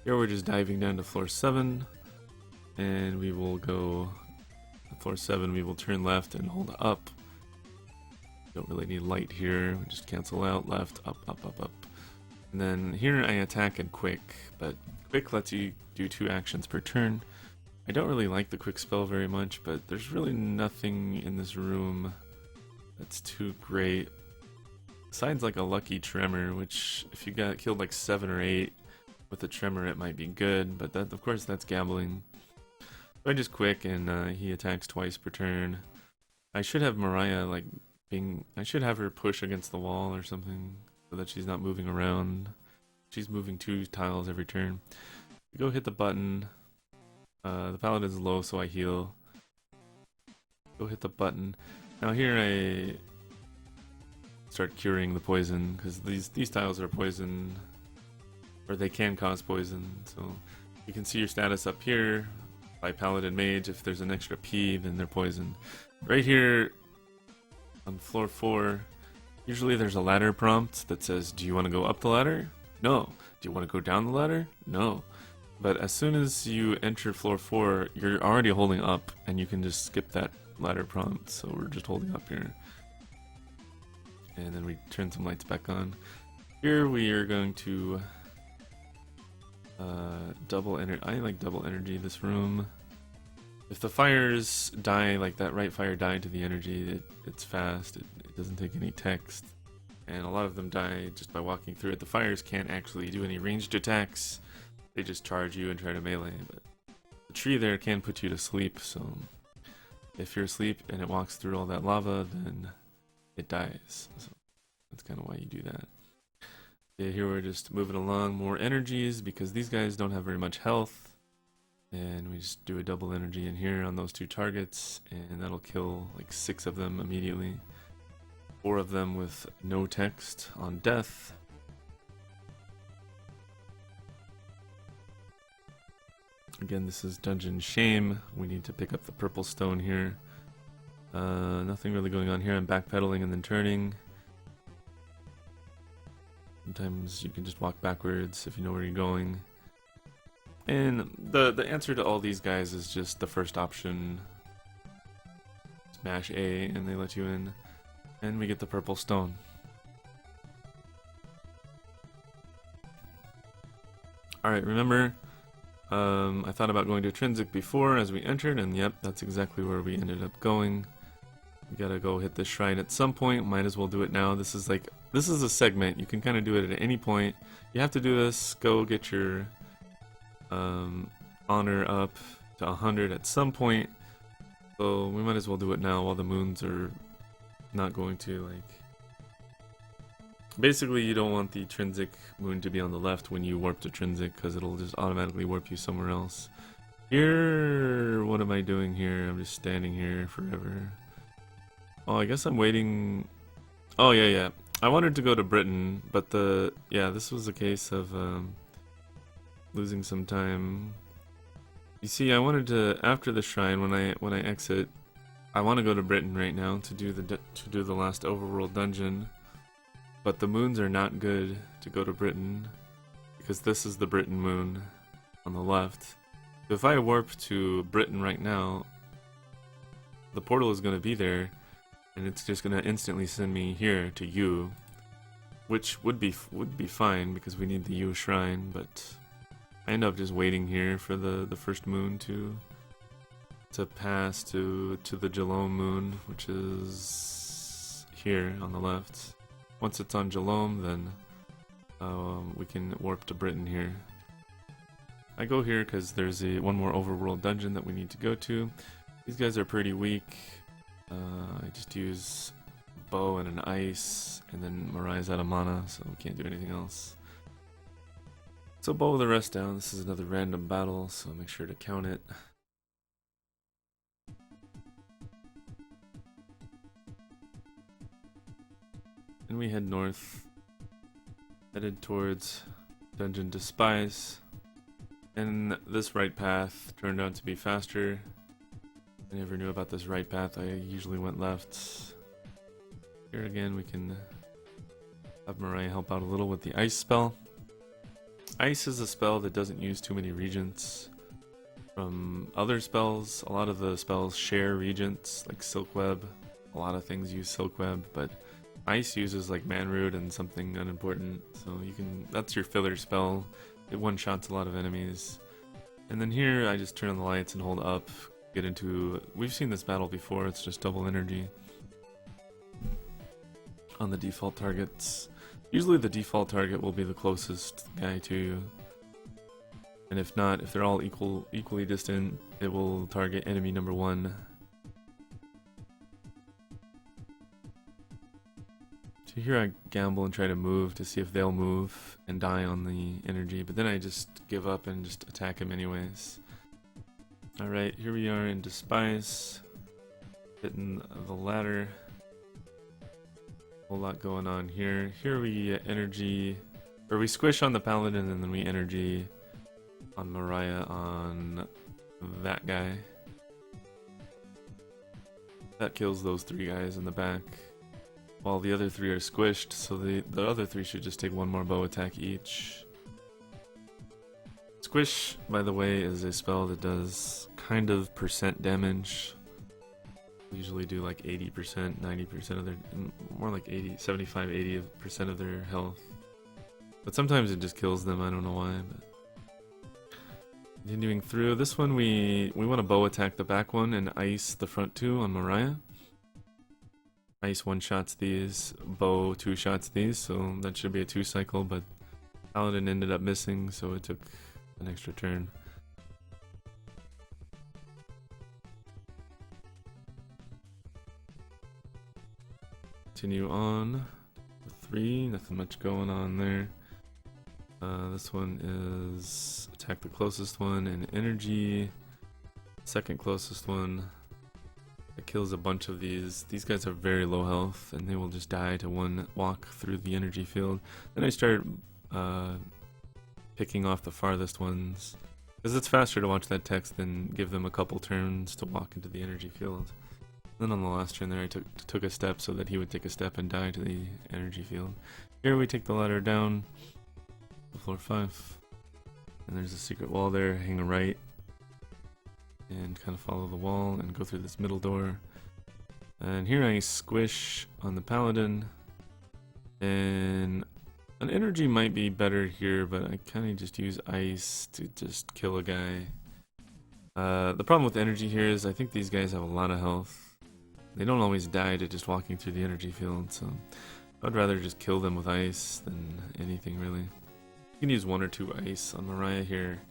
Here we're just diving down to floor 7. And we will go... Floor 7, we will turn left and hold up. Don't really need light here. We just cancel out, left, up. And then here I attack and quick, but quick lets you do 2 actions per turn. I don't really like the quick spell very much, but there's really nothing in this room that's too great. Besides like a lucky tremor, which if you got killed like 7 or 8 with a tremor it might be good, but that, of course that's gambling. So I just quick and he attacks twice per turn. I should have Mariah like I should have her push against the wall or something so that she's not moving around. She's moving 2 tiles every turn. We go hit the button. The paladin's low, so I heal. Go hit the button. Now here I start curing the poison because these tiles are poison, or they can cause poison. So you can see your status up here by paladin mage. If there's an extra P, then they're poisoned. Right here on floor 4, usually there's a ladder prompt that says, do you want to go up the ladder? No. Do you want to go down the ladder? No. But as soon as you enter floor 4, you're already holding up, and you can just skip that ladder prompt. So we're just holding up here. And then we turn some lights back on. Here we are going to double energy. I like double energy this room. If the fires die, like that right fire died to the energy, it's fast, it doesn't take any text. And a lot of them die just by walking through it. The fires can't actually do any ranged attacks, they just charge you and try to melee. But the tree there can put you to sleep, so if you're asleep and it walks through all that lava, then it dies. So that's kind of why you do that. Yeah, here we're just moving along, more energies, because these guys don't have very much health. And we just do a double energy in here on those 2 targets, and that'll kill like 6 of them immediately. 4 of them with no text on death. Again, this is Dungeon Shame. We need to pick up the purple stone here. Nothing really going on here. I'm backpedaling and then turning. Sometimes you can just walk backwards if you know where you're going. And the answer to all these guys is just the first option. Smash A and they let you in. And we get the purple stone. Alright, remember, I thought about going to Trinsic before as we entered, and yep, that's exactly where we ended up going. We gotta go hit the shrine at some point, might as well do it now. This is a segment, you can kind of do it at any point. You have to do this, go get your honor up to 100 at some point, so we might as well do it now while the moons are not going to, like, basically you don't want the Trinsic moon to be on the left when you warp to Trinsic, because it'll just automatically warp you somewhere else. Here, what am I doing here? I'm just standing here forever. Oh, I guess I'm waiting. Oh yeah, I wanted to go to Britain, but this was a case of losing some time. You see, I wanted to, after the shrine, when I exit, I want to go to Britain right now to do the last overworld dungeon. But the moons are not good to go to Britain, because this is the Britain moon on the left. So if I warp to Britain right now, the portal is going to be there, and it's just going to instantly send me here to U, which would be fine because we need the U shrine. But I end up just waiting here for the first moon to pass to the Jalome moon, which is here on the left. Once it's on Jalome, then we can warp to Britain here. I go here because there's one more overworld dungeon that we need to go to. These guys are pretty weak. I just use bow and an ice, and then Mariah's out of mana, so we can't do anything else. So bow the rest down. This is another random battle, so make sure to count it. And we head north, headed towards Dungeon Despise. And this right path turned out to be faster. I never knew about this right path. I usually went left. Here again we can have Mariah help out a little with the ice spell. Ice is a spell that doesn't use too many regents. From other spells, a lot of the spells share regents, like Silk Web. A lot of things use Silk Web, but ice uses like Manroot and something unimportant. So you can, that's your filler spell. It one-shots a lot of enemies. And then here I just turn on the lights and hold up, get into, we've seen this battle before, it's just double energy on the default targets. Usually the default target will be the closest guy to you. And if not, if they're all equally distant, it will target enemy number 1. So here I gamble and try to move to see if they'll move and die on the energy, but then I just give up and just attack him anyways. Alright, here we are in Despise, hitting the ladder. Whole lot going on here. Here we energy, or we squish on the paladin and then we energy on Mariah on that guy. That kills those 3 guys in the back. While the other 3 are squished, so the other 3 should just take 1 more bow attack each. Squish, by the way, is a spell that does kind of percent damage. We usually do like 80%, 90% of their, more like 80, 75, 80% of their health. But sometimes it just kills them, I don't know why. But continuing through, this one we want to bow attack the back one and ice the front 2 on Mariah. Ice 1-shots these, bow 2-shots these, so that should be a 2 cycle, but Paladin ended up missing, so it took an extra turn. Continue on with 3, nothing much going on there. This one is attack the closest one and energy, second closest one. It kills a bunch of these. These guys have very low health and they will just die to 1 walk through the energy field. Then I start picking off the farthest ones because it's faster to watch that text than give them a couple turns to walk into the energy field. Then on the last turn there I took a step so that he would take a step and die to the energy field. Here we take the ladder down to floor 5 and there's a secret wall there, hang a right and kind of follow the wall and go through this middle door. And here I squish on the paladin, and an energy might be better here, but I kind of just use ice to just kill a guy. The problem with energy here is I think these guys have a lot of health. They don't always die to just walking through the energy field, so I'd rather just kill them with ice than anything really. You can use 1 or 2 ice on Mariah here.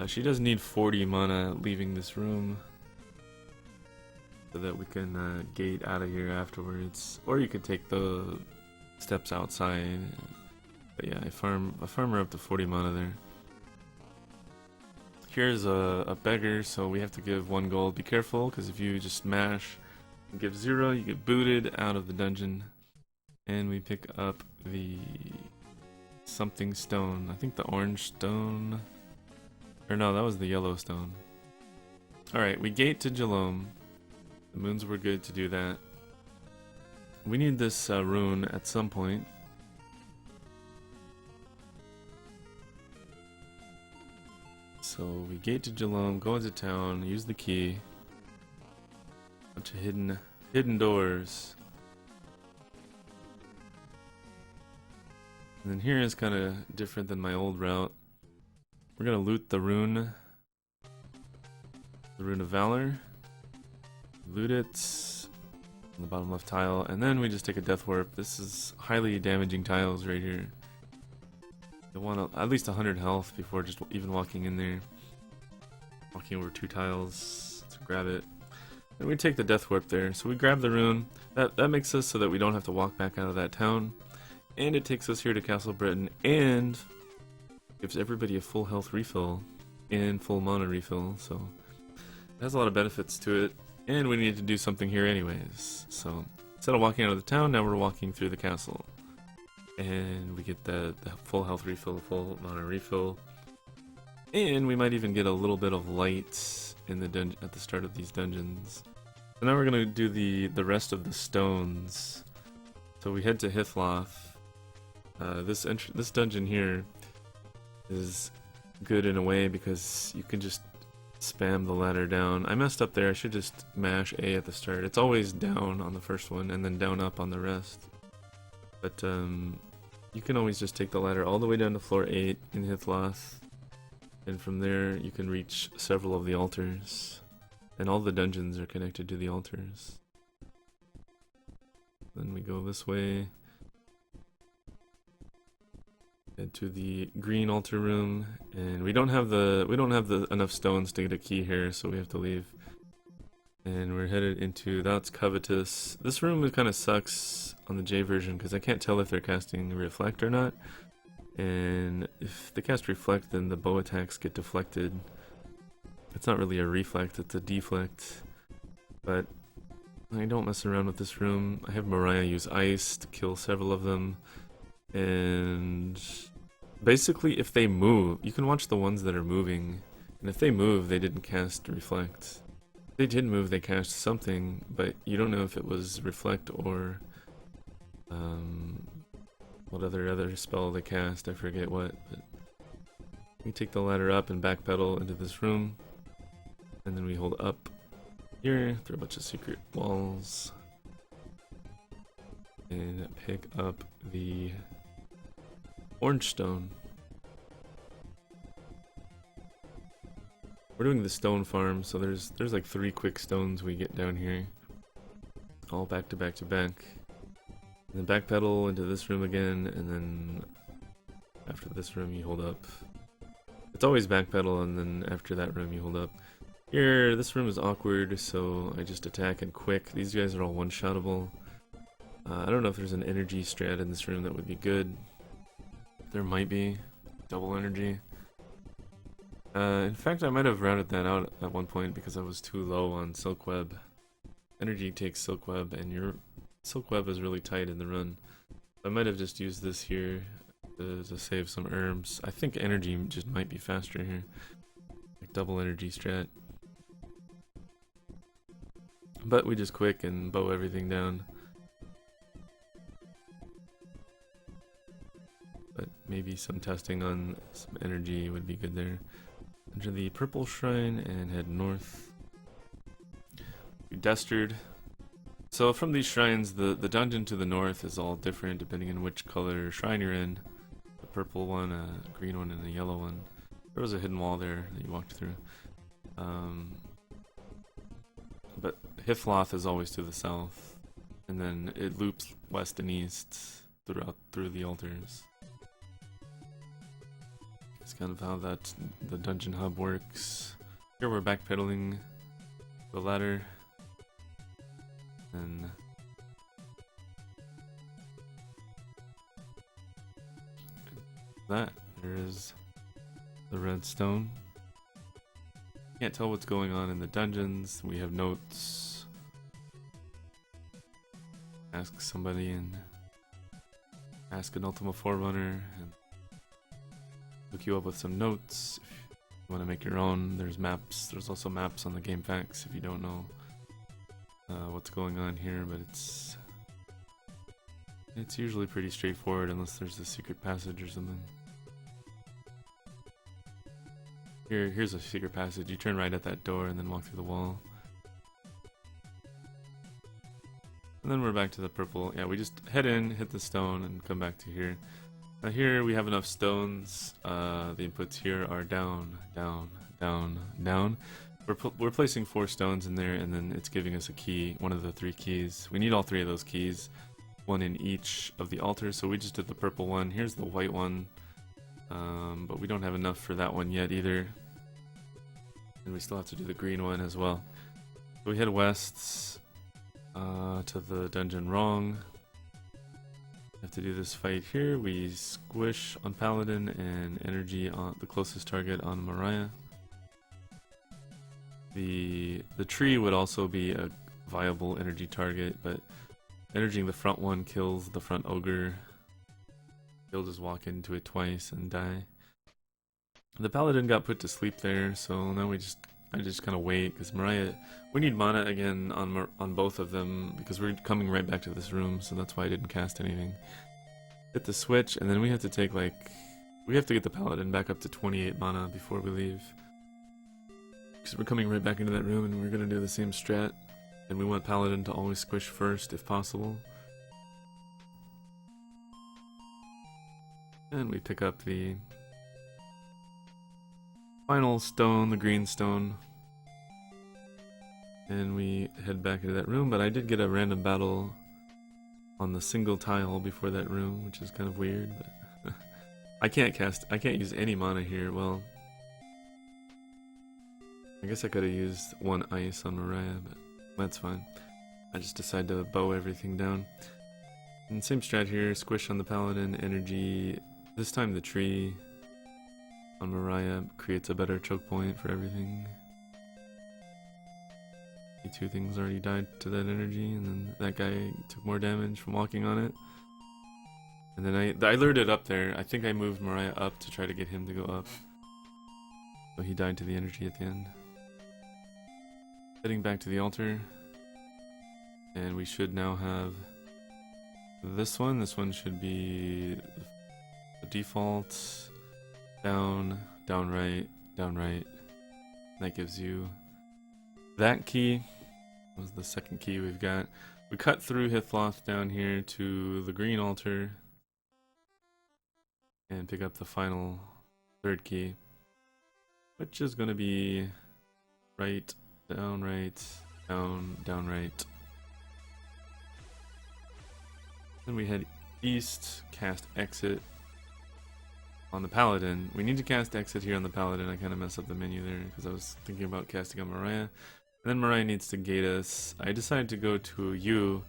She does need 40 mana leaving this room so that we can gate out of here afterwards. Or you could take the steps outside. But yeah, I farm her up to 40 mana there. Here's a beggar, so we have to give 1 gold. Be careful, because if you just smash and give 0, you get booted out of the dungeon. And we pick up the something stone. I think the orange stone. Or no, that was the Yellowstone. Alright, we gate to Jalom. The moons were good to do that. We need this rune at some point. So we gate to Jalom, go into town, use the key. Bunch of hidden doors. And then here is kind of different than my old route. We're gonna loot the rune of valor, loot it on the bottom left tile, and then we just take a death warp. This is highly damaging tiles right here. You'll want at least 100 health before just even walking in there. Walking over 2 tiles to grab it. And we take the death warp there. So we grab the rune. That makes us so that we don't have to walk back out of that town. And it takes us here to Castle Britain and gives everybody a full health refill and full mana refill. So it has a lot of benefits to it. And we need to do something here anyways. So instead of walking out of the town, now we're walking through the castle. And we get the full health refill, the full mana refill. And we might even get a little bit of light in the at the start of these dungeons. So now we're gonna do the rest of the stones. So we head to Hithloth. This dungeon here is good in a way because you can just spam the ladder down. I messed up there. I should just mash A at the start. It's always down on the first one and then down up on the rest. But you can always just take the ladder all the way down to floor 8 in Hithloth. And from there you can reach several of the altars. And all the dungeons are connected to the altars. Then we go this way. Head to the green altar room, and we don't have enough stones to get a key here, so we have to leave. And we're headed into That's Covetous. This room kind of sucks on the J version because I can't tell if they're casting Reflect or not. And if they cast Reflect, then the bow attacks get deflected. It's not really a reflect, it's a deflect. But I don't mess around with this room. I have Mariah use ice to kill several of them. And basically if they move, you can watch the ones that are moving, and if they move they didn't cast Reflect. If they did move they cast something, but you don't know if it was Reflect or what other spell they cast, I forget what. But we take the ladder up and backpedal into this room, and then we hold up here through a bunch of secret walls and pick up the orange stone. We're doing the stone farm, so there's like 3 quick stones we get down here, all back to back to back. And then backpedal into this room again, and then after this room you hold up. It's always backpedal, and then after that room you hold up. Here, this room is awkward, so I just attack and quick. These guys are all one-shottable. I don't know if there's an energy strat in this room that would be good. There might be. Double energy. In fact, I might have routed that out at one point because I was too low on Silkweb. Energy takes Silkweb, and your Silkweb is really tight in the run. I might have just used this here to save some herbs. I think energy just might be faster here. Like double energy strat. But we just quick and bow everything down. But maybe some testing on some energy would be good there. Enter the purple shrine and head north. We destered. So from these shrines, the dungeon to the north is all different depending on which color shrine you're in. A purple one, a green one, and a yellow one. There was a hidden wall there that you walked through. But Hithloth is always to the south, and then it loops west and east through the altars. It's kind of how the dungeon hub works. Here we're backpedaling the ladder, and that there is the red stone. Can't tell what's going on in the dungeons. We have notes. Ask somebody and ask an Ultima IV runner and hook you up with some notes. If you want to make your own, there's maps. There's also maps on the game packs if you don't know what's going on here, but it's usually pretty straightforward unless there's a secret passage or something. Here's a secret passage. You turn right at that door and then walk through the wall. And then we're back to the purple. Yeah, we just head in, hit the stone, and come back to here. Now here we have enough stones. The inputs here are down, down, down, down. We're placing 4 stones in there, and then it's giving us a key, one of the 3 keys. We need all 3 of those keys, one in each of the altars. So we just did the purple one. Here's the white one. but we don't have enough for that one yet either. And we still have to do the green one as well. So we head west to the dungeon wrong. Have to do this fight here. We squish on Paladin and energy on the closest target on Mariah. The tree would also be a viable energy target, but energying the front one kills the front ogre. He'll just walk into it twice and die. The Paladin got put to sleep there, so now I just kind of wait, because Mariah, we need mana again on both of them, because we're coming right back to this room, so that's why I didn't cast anything. Hit the switch, and then we have to take we have to get the Paladin back up to 28 mana before we leave. Because we're coming right back into that room, and we're going to do the same strat, and we want Paladin to always squish first, if possible. And we pick up the final stone, the green stone, and we head back into that room. But I did get a random battle on the single tile before that room, which is kind of weird, but I can't use any mana here. Well, I guess I could have used one ice on Mariah, but that's fine. I just decided to bow everything down. And same strat here, squish on the Paladin, energy, this time the tree on Mariah creates a better choke point for everything. The two things already died to that energy, and then that guy took more damage from walking on it. And then I lured it up there. I think I moved Mariah up to try to get him to go up. So he died to the energy at the end. Heading back to the altar. And we should now have this one. This one should be the default. Down, down right, down right. That gives you that key. That was the second key we've got. We cut through Hithloth down here to the green altar and pick up the final third key, which is going to be right, down right, down right. Then we head east, cast exit on the Paladin. We need to cast exit here on the Paladin. I kind of messed up the menu there because I was thinking about casting on Mariah. And then Mariah needs to gate us. I decided to go to U.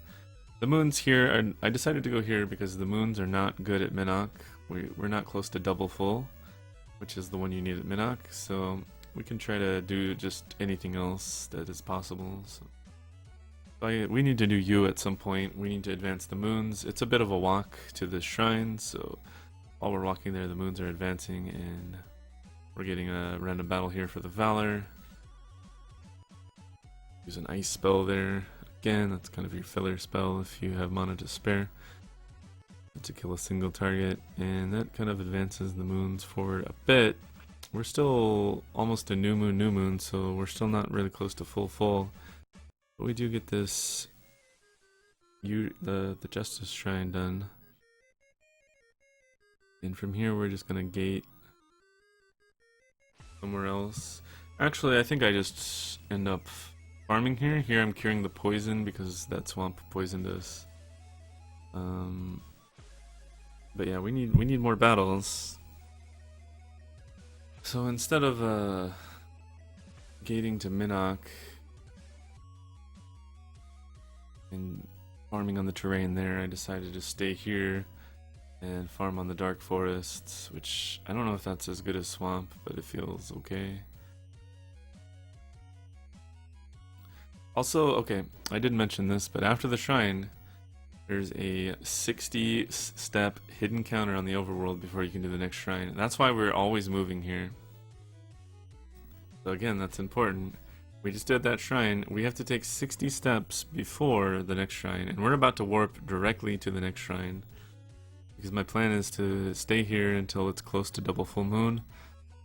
The moons here I decided to go here because the moons are not good at Minnock. We're not close to double full, which is the one you need at Minnock. So we can try to do just anything else that is possible. So we need to do U at some point. We need to advance the moons. It's a bit of a walk to the shrine, so while we're walking there, the moons are advancing, and we're getting a random battle here for the Valor. Use an ice spell there. Again, that's kind of your filler spell if you have mana to spare. To kill a single target, and that kind of advances the moons forward a bit. We're still almost a new moon, so we're still not really close to full. But we do get this, the Justice Shrine done. And from here we're just gonna gate somewhere else. Actually, I think I just end up farming here. Here I'm curing the poison because that swamp poisoned us. But yeah, we need more battles. So instead of gating to Minnock and farming on the terrain there, I decided to stay here and farm on the Dark Forests, which I don't know if that's as good as Swamp, but it feels okay. Also, okay, I did mention this, but after the shrine, there's a 60-step hidden counter on the overworld before you can do the next shrine. That's why we're always moving here. So again, that's important. We just did that shrine. We have to take 60 steps before the next shrine, and we're about to warp directly to the next shrine. Because my plan is to stay here until it's close to double full moon,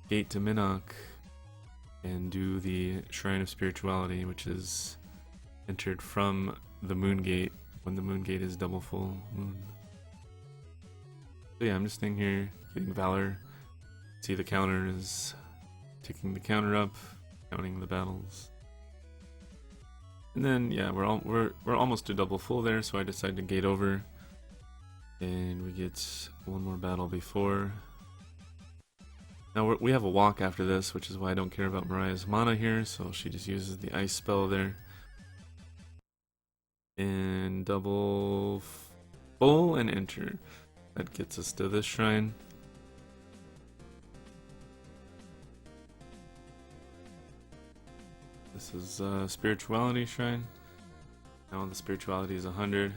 gate to Minnock, and do the Shrine of Spirituality, which is entered from the moon gate when the moon gate is double full moon. So yeah, I'm just staying here, getting Valor. See the counter is ticking the counter up, counting the battles. And then yeah, we're almost to double full there, so I decided to gate over. And we get one more battle before Now we have a walk after this, which is why I don't care about Mariah's mana here, so she just uses the ice spell there. And double full and enter. That gets us to this shrine. This is spirituality shrine. Now the spirituality is 100.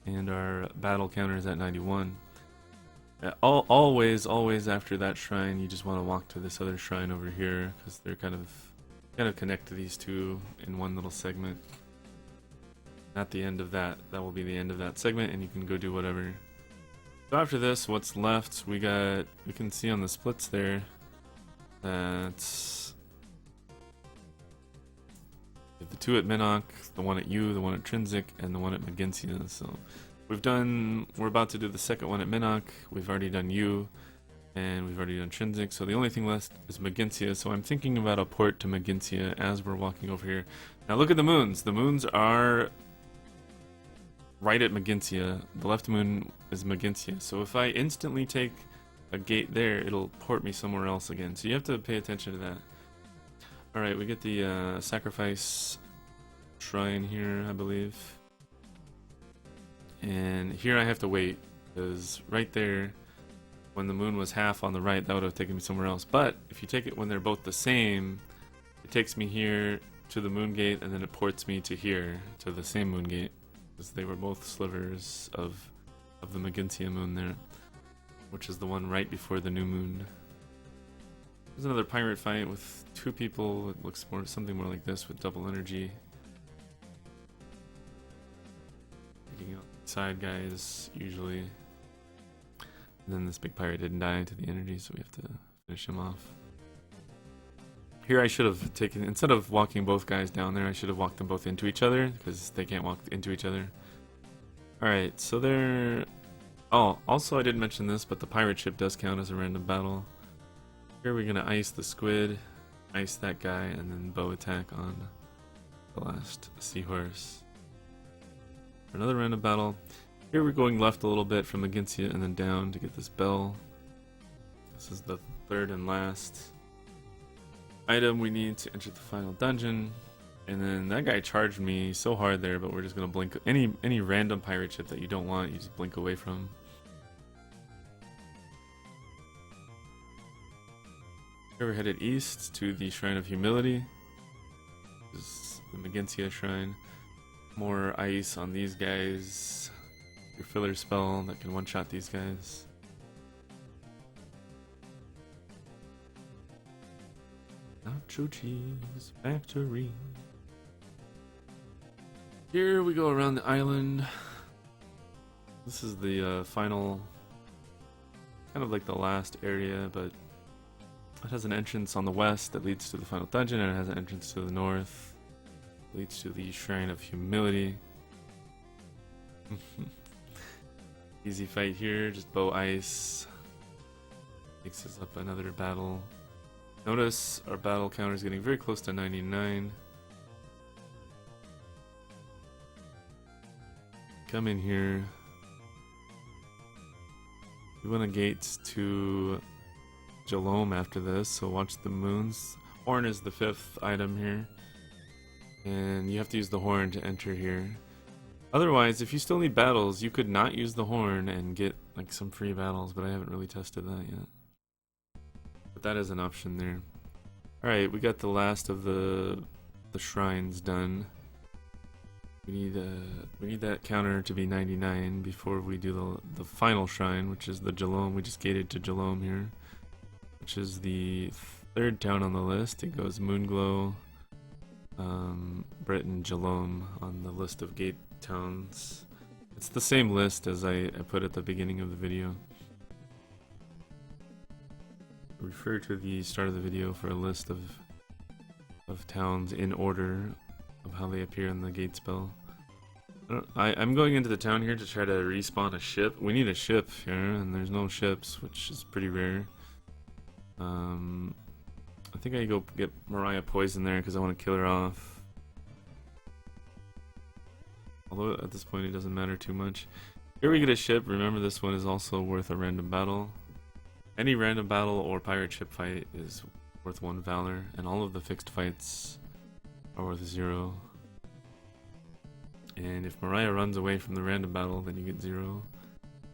And our battle counter is at 91. Always after that shrine, you just want to walk to this other shrine over here, because they're kind of connect to these two in one little segment. At the end of that will be the end of that segment, and you can go do whatever. So after this, what's left? We can see on the splits there that the two at Minnock, the one at U, the one at Trinsic, and the one at Maginsia. So we're about to do the second one at Minnock. We've already done U, and we've already done Trinsic. So the only thing left is Maginsia. So I'm thinking about a port to Maginsia as we're walking over here. Now look at the moons. The moons are right at Maginsia. The left moon is Maginsia. So if I instantly take a gate there, it'll port me somewhere else again. So you have to pay attention to that. Alright, we get the sacrifice shrine here, I believe. And here I have to wait, because right there, when the moon was half on the right, that would have taken me somewhere else. But if you take it when they're both the same, it takes me here to the moon gate, and then it ports me to here, to the same moon gate. Because they were both slivers of the Maginsia moon there, which is the one right before the new moon. There's another pirate fight with two people. It looks something more like this with double energy. Taking out side guys usually. And then this big pirate didn't die to the energy, so we have to finish him off. Here I should have taken, instead of walking both guys down there, I should have walked them both into each other, because they can't walk into each other. Alright, so they're... Oh, also I didn't mention this, but the pirate ship does count as a random battle. Here we're gonna ice the squid, ice that guy, and then bow attack on the last seahorse. For another random battle. Here we're going left a little bit from Maginsia and then down to get this bell. This is the third and last item we need to enter the final dungeon. And then that guy charged me so hard there, but we're just gonna blink any random pirate ship that you don't want, you just blink away from. Here we're headed east to the Shrine of Humility. This is the Maginsia Shrine. More ice on these guys. Your filler spell that can one-shot these guys. Nacho Cheese Factory. Here we go around the island. This is the final, kind of like the last area, but it has an entrance on the west that leads to the final dungeon, and it has an entrance to the north, leads to the Shrine of Humility. Easy fight here, just bow ice. Takes us up another battle. Notice our battle counter is getting very close to 99. Come in here. We want a gate to Jalome after this, so watch the moons. Horn is the 5th item here, and you have to use the horn to enter here. Otherwise, if you still need battles, you could not use the horn and get like some free battles, but I haven't really tested that yet. But that is an option there. Alright, we got the last of the shrines done. We need that counter to be 99 before we do the final shrine, which is the Jalome. We just gated to Jalome here, which is the 3rd town on the list. It goes Moonglow, Britain, Jalome on the list of gate towns. It's the same list as I put at the beginning of the video. Refer to the start of the video for a list of towns in order of how they appear in the gate spell. I'm going into the town here to try to respawn a ship. We need a ship here, and there's no ships, which is pretty rare. I think I go get Mariah poison there because I want to kill her off. Although at this point it doesn't matter too much. Here we get a ship. Remember, this one is also worth a random battle. Any random battle or pirate ship fight is worth 1 valor, and all of the fixed fights are worth 0. And if Mariah runs away from the random battle, then you get 0.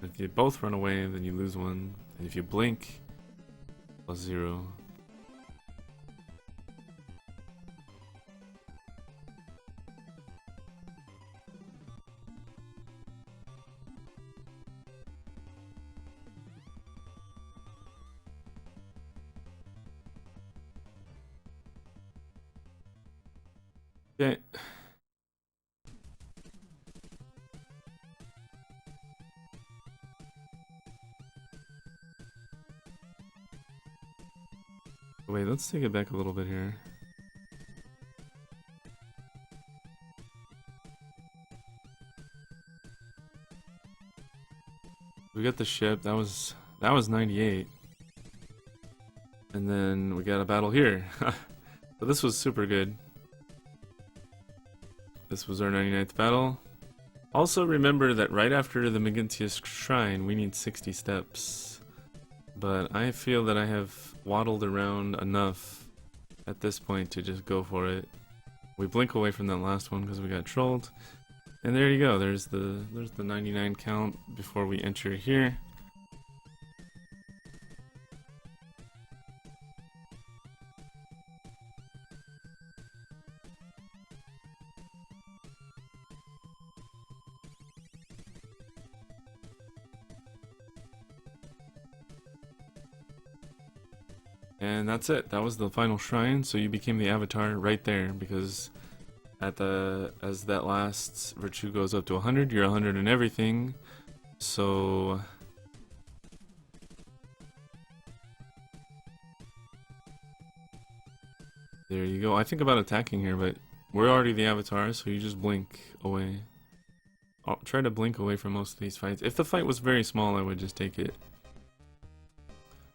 And if you both run away, then you lose 1. And if you blink, plus 0. Okay. Wait, let's take it back a little bit here. We got the ship, that was 98. And then we got a battle here. So this was super good. This was our 99th battle. Also remember that right after the Megintius Shrine, we need 60 steps. But I feel that I have waddled around enough at this point to just go for it. We blink away from that last one because we got trolled. And there you go, there's the 99 count before we enter here. And that's it. That was the final shrine. So you became the avatar right there, because as that last virtue goes up to 100, you're 100 in everything. So there you go. I think about attacking here, but we're already the avatar, so you just blink away. I'll try to blink away from most of these fights. If the fight was very small, I would just take it.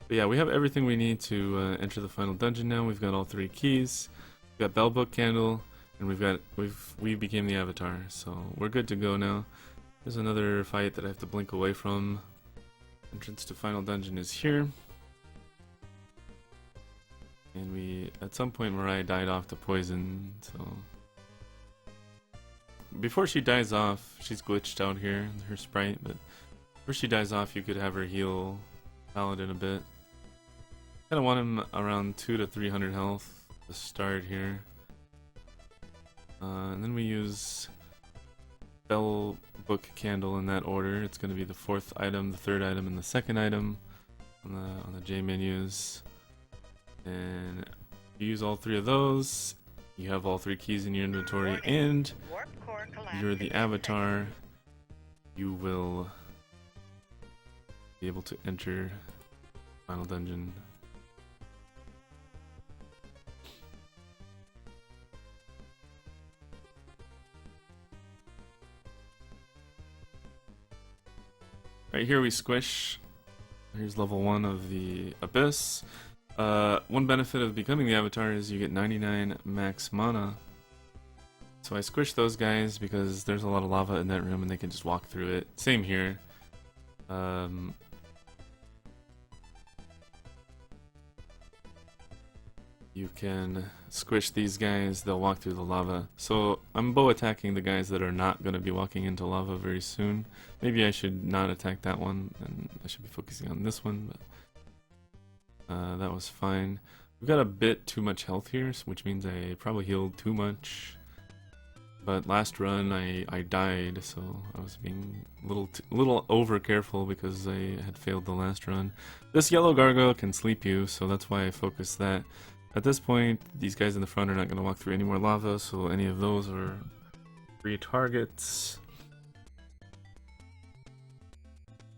But yeah, we have everything we need to enter the final dungeon now. We've got all 3 keys. We've got Bellbook Candle, and we became the avatar, so we're good to go now. There's another fight that I have to blink away from. Entrance to final dungeon is here. And at some point Mariah died off to poison, so before she dies off, she's glitched out here, her sprite, but before she dies off you could have her heal Paladin a bit. Kinda want him around 200 to 300 health to start here. And then we use Bell Book Candle in that order. It's gonna be the 4th item, the 3rd item, and the 2nd item on the J menus. And you use all 3 of those. You have all 3 keys in your inventory, and you're the avatar. You will be able to enter final dungeon. Right here we squish. Here's level 1 of the Abyss. One benefit of becoming the avatar is you get 99 max mana. So I squish those guys because there's a lot of lava in that room and they can just walk through it. Same here. You can squish these guys, they'll walk through the lava. So I'm bow attacking the guys that are not going to be walking into lava very soon. Maybe I should not attack that one, and I should be focusing on this one, but that was fine. We've got a bit too much health here, which means I probably healed too much. But last run I died, so I was being a little over careful because I had failed the last run. This yellow gargoyle can sleep you, so that's why I focused that. At this point, these guys in the front are not going to walk through any more lava, so any of those are free targets.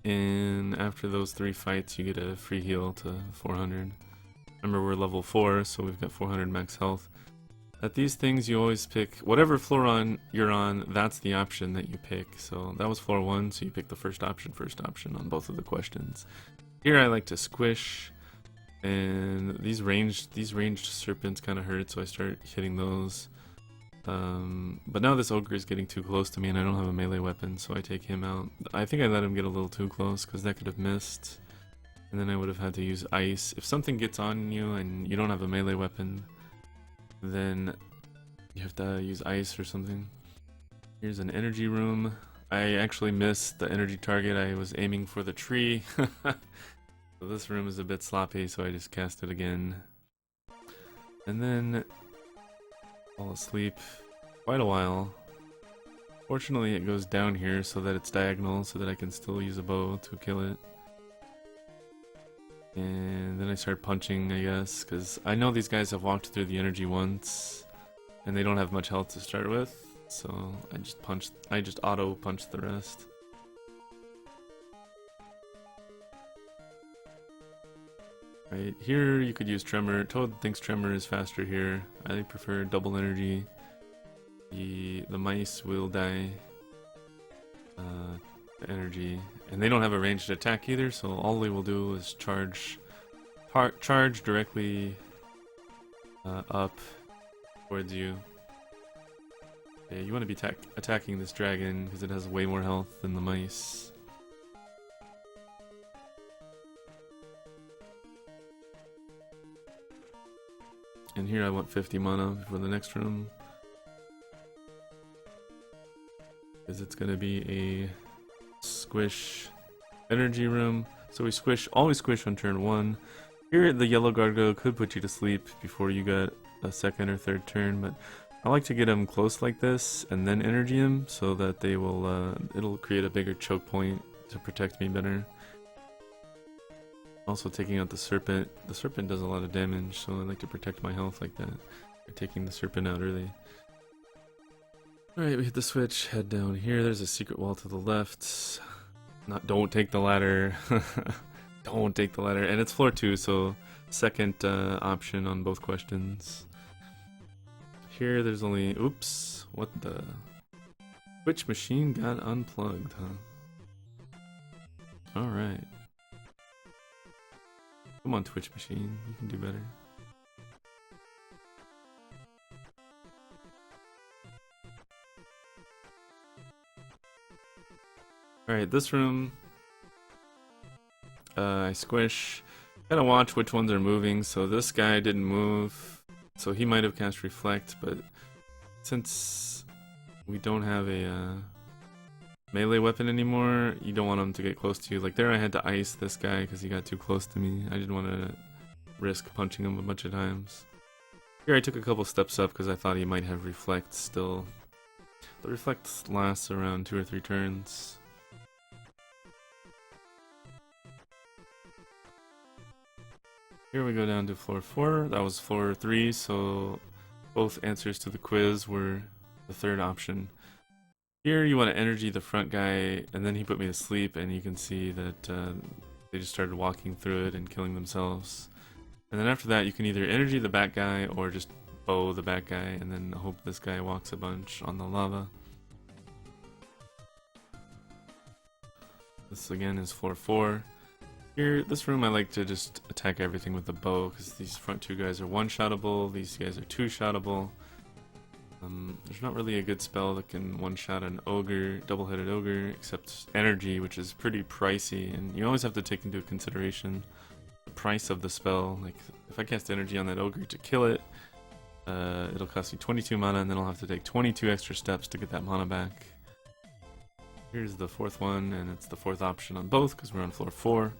And after those 3 fights, you get a free heal to 400. Remember, we're level 4, so we've got 400 max health. At these things, you always pick whatever floor you're on, that's the option that you pick. So that was floor 1, so you pick the first option on both of the questions. Here I like to squish. And these ranged serpents kind of hurt, so I start hitting those. But now this ogre is getting too close to me, and I don't have a melee weapon, so I take him out. I think I let him get a little too close, because that could have missed. And then I would have had to use ice. If something gets on you and you don't have a melee weapon, then you have to use ice or something. Here's an energy room. I actually missed the energy target. I was aiming for the tree. So this room is a bit sloppy, so I just cast it again. And then fall asleep quite a while. Fortunately, it goes down here so that it's diagonal, so that I can still use a bow to kill it. And then I start punching, I guess, because I know these guys have walked through the energy once, and they don't have much health to start with. So I just auto punch the rest. Right, here you could use Tremor. Toad thinks Tremor is faster here. I prefer double energy. The mice will die to energy. And they don't have a ranged attack either, so all they will do is charge directly up towards you. Yeah, you want to be attacking this dragon because it has way more health than the mice. And here I want 50 mana for the next room, because it's going to be a squish energy room. So we always squish on turn 1. Here the yellow gargoyle could put you to sleep before you got a second or third turn, but I like to get them close like this and then energy them so that they will it'll create a bigger choke point to protect me better. Also taking out the serpent. The serpent does a lot of damage, so I like to protect my health like that by taking the serpent out early. Alright, we hit the switch, head down here. There's a secret wall to the left. Don't take the ladder. Don't take the ladder. And it's floor 2, so second option on both questions. Here there's only... Oops. What the... Twitch machine got unplugged, huh? Alright. Come on, Twitch machine. You can do better. Alright, this room... I squish. Gotta watch which ones are moving. So this guy didn't move, so he might have cast Reflect, but since we don't have a melee weapon anymore, you don't want him to get close to you. Like there I had to ice this guy because he got too close to me. I didn't want to risk punching him a bunch of times. Here I took a couple steps up because I thought he might have Reflect still. The Reflect lasts around 2 or 3 turns. Here we go down to floor 4. That was floor 3, so both answers to the quiz were the third option. Here you want to energy the front guy, and then he put me to sleep, and you can see that they just started walking through it and killing themselves. And then after that you can either energy the back guy or just bow the back guy, and then hope this guy walks a bunch on the lava. This again is floor 4. Here, this room I like to just attack everything with the bow, because these front 2 guys are one-shottable, these guys are 2-shottable. There's not really a good spell that can one-shot an ogre, double-headed ogre, except energy, which is pretty pricey, and you always have to take into consideration the price of the spell. Like, if I cast energy on that ogre to kill it, it'll cost me 22 mana, and then I'll have to take 22 extra steps to get that mana back. Here's the 4th one, and it's the 4th option on both, because we're on floor 4.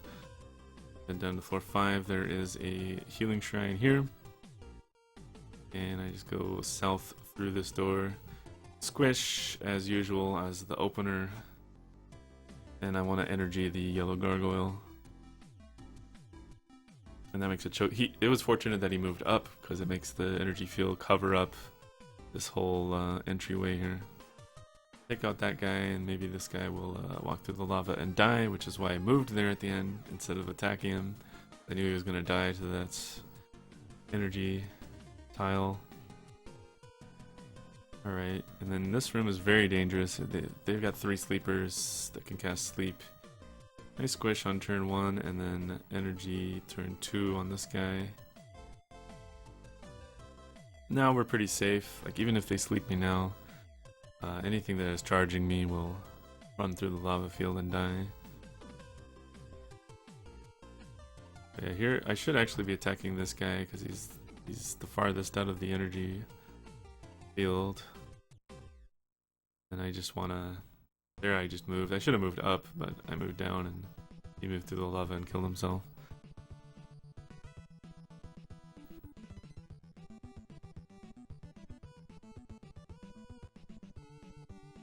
Then down to floor 5, there is a healing shrine here. And I just go south through this door. Squish, as usual, as the opener. And I want to energy the yellow gargoyle. And that makes it choke. It was fortunate that he moved up, because it makes the energy field cover up this whole entryway here. Take out that guy, and maybe this guy will walk through the lava and die, which is why I moved there at the end instead of attacking him. I knew he was going to die to that energy tile. Alright, and then this room is very dangerous. They've got 3 sleepers that can cast sleep. I squish on turn 1, and then energy turn 2 on this guy. Now we're pretty safe. Like, even if they sleep me now, anything that is charging me will run through the lava field and die. Yeah, here I should actually be attacking this guy because he's the farthest out of the energy field. And I just wanna... There I just moved. I should have moved up, but I moved down and he moved through the lava and killed himself.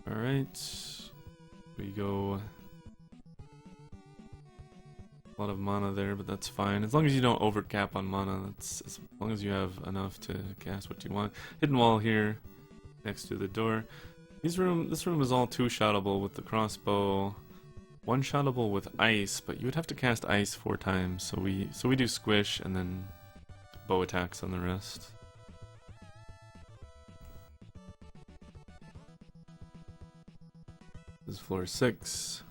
Alright. We go... A lot of mana there, but that's fine. As long as you don't overcap on mana, that's as long as you have enough to cast what you want. Hidden wall here, next to the door. This room is all two-shottable with the crossbow. One-shottable with ice, but you would have to cast ice 4 times. So we do squish and then bow attacks on the rest. This is floor 6.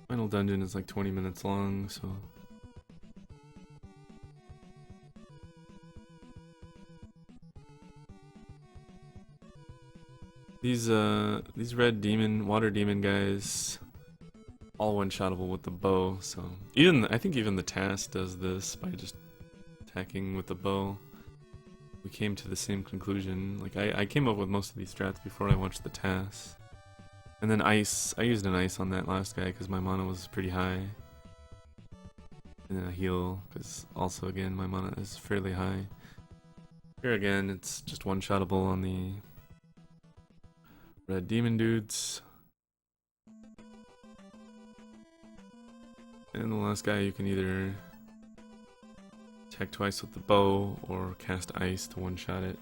Final dungeon is like 20 minutes long, so... These red demon, water demon guys, all one-shottable with the bow, so... I think even the task does this by just attacking with the bow. We came to the same conclusion. Like, I came up with most of these strats before I watched the task. And then ice, I used an ice on that last guy because my mana was pretty high. And then a heal, because also again my mana is fairly high. Here again, it's just one-shottable on the red demon dudes. And the last guy you can either attack twice with the bow or cast ice to one-shot it.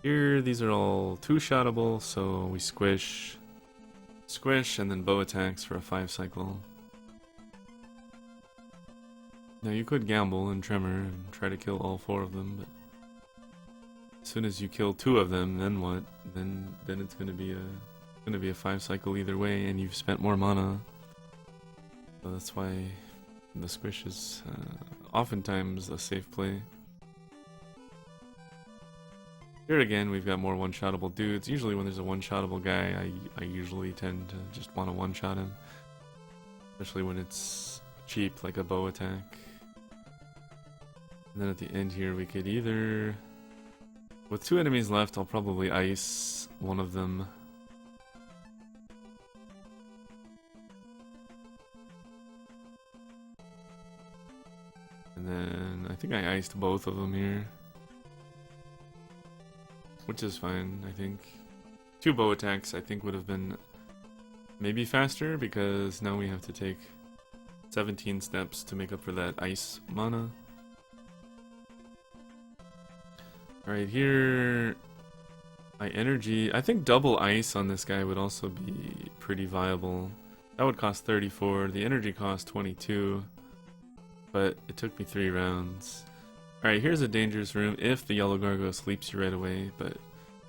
Here, these are all two-shottable, so we squish, and then bow attacks for a 5-cycle. Now you could gamble and tremor and try to kill all 4 of them, but as soon as you kill 2 of them, then what? Then it's gonna be a 5-cycle either way, and you've spent more mana. So that's why the squish is oftentimes a safe play. Here again, we've got more one-shottable dudes. Usually when there's a one-shottable guy, I usually tend to just want to one-shot him. Especially when it's cheap, like a bow attack. And then at the end here, we could either... With 2 enemies left, I'll probably ice one of them. And then I think I iced both of them here. Which is fine, I think. 2 bow attacks I think would have been maybe faster, because now we have to take 17 steps to make up for that ice mana. Alright, here... My energy... I think double ice on this guy would also be pretty viable. That would cost 34, the energy cost 22. But it took me 3 rounds. Alright, here's a dangerous room if the yellow gargoyle sleeps you right away, but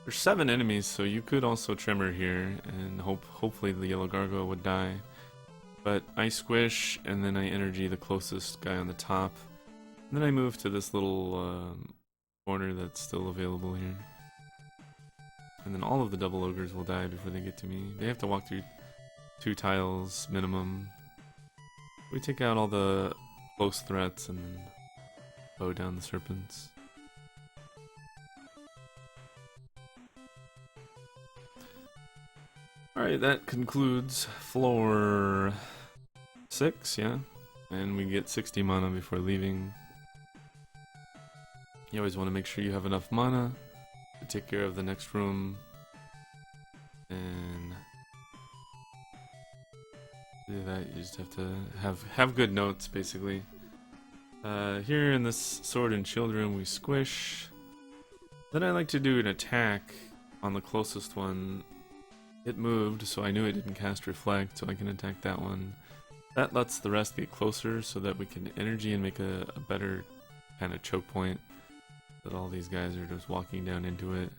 there's 7 enemies, so you could also tremor here, and hopefully the yellow gargoyle would die. But I squish, and then I energy the closest guy on the top. And then I move to this little corner that's still available here. And then all of the double ogres will die before they get to me. They have to walk through 2 tiles minimum. We take out all the close threats and then bow down the serpents. Alright, that concludes floor 6, yeah? And we get 60 mana before leaving. You always want to make sure you have enough mana to take care of the next room. And to do that, you just have to have good notes, basically. Here in this sword and shield room, we squish. Then I like to do an attack on the closest one. It moved, so I knew it didn't cast reflect, so I can attack that one. That lets the rest get closer so that we can energy and make a better kind of choke point. That all these guys are just walking down into it.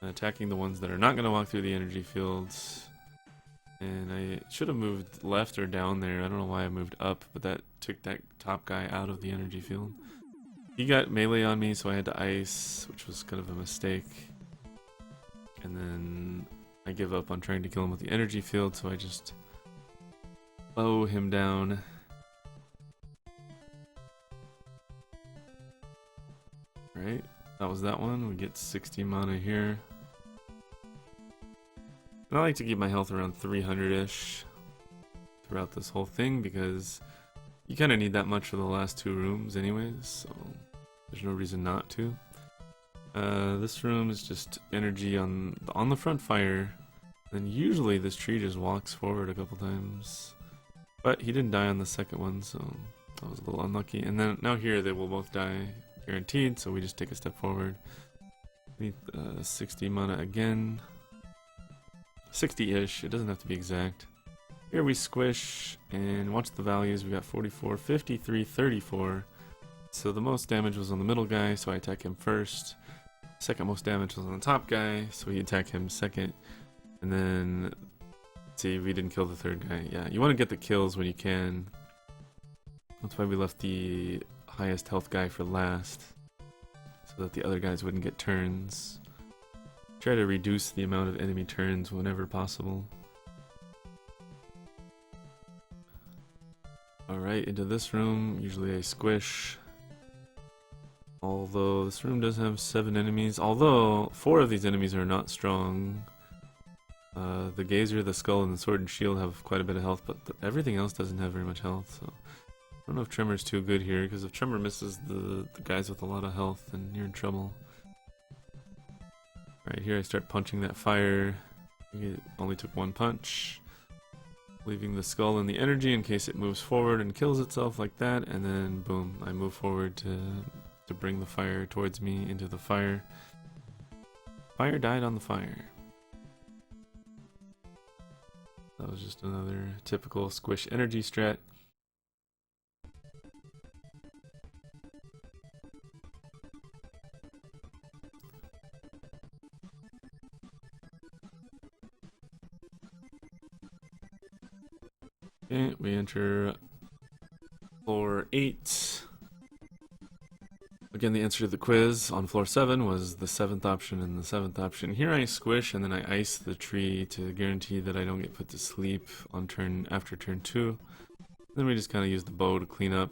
Attacking the ones that are not going to walk through the energy fields. And I should have moved left or down there. I don't know why I moved up, but that took that top guy out of the energy field. He got melee on me, so I had to ice, which was kind of a mistake. and then I give up on trying to kill him with the energy field, so I just bow him down. Right, that was that one. We get 60 mana here. And I like to keep my health around 300-ish throughout this whole thing, because you kind of need that much for the last two rooms anyways, so there's no reason not to. This room is just energy on the front fire, and usually this tree just walks forward a couple times. But he didn't die on the second one, so that was a little unlucky. And then now here they will both die guaranteed, so we just take a step forward. Need 60 mana again. 60-ish, it doesn't have to be exact. Here we squish, and watch the values. We got 44, 53, 34. So the most damage was on the middle guy, so I attack him first. Second most damage was on the top guy, so we attack him second. And then, let's see, we didn't kill the third guy. Yeah, you want to get the kills when you can. That's why we left the highest health guy for last, so that the other guys wouldn't get turns. Try to reduce the amount of enemy turns whenever possible. Alright, into this room. Usually I squish. Although this room does have 7 enemies. Although 4 of these enemies are not strong. The Gazer, the Skull, and the Sword and Shield have quite a bit of health, but everything else doesn't have very much health. So I don't know if Tremor's too good here, because if Tremor misses the guys with a lot of health, then you're in trouble. Right here I start punching that fire. It only took 1 punch. Leaving the skull in the energy in case it moves forward and kills itself like that, and then boom, I move forward to bring the fire towards me into the fire. Fire died on the fire. That was just another typical squish energy strat. Okay, we enter floor 8. Again, the answer to the quiz on floor 7 was the 7th option and the 7th option. Here I squish and then I ice the tree to guarantee that I don't get put to sleep on after turn 2. Then we just kind of use the bow to clean up.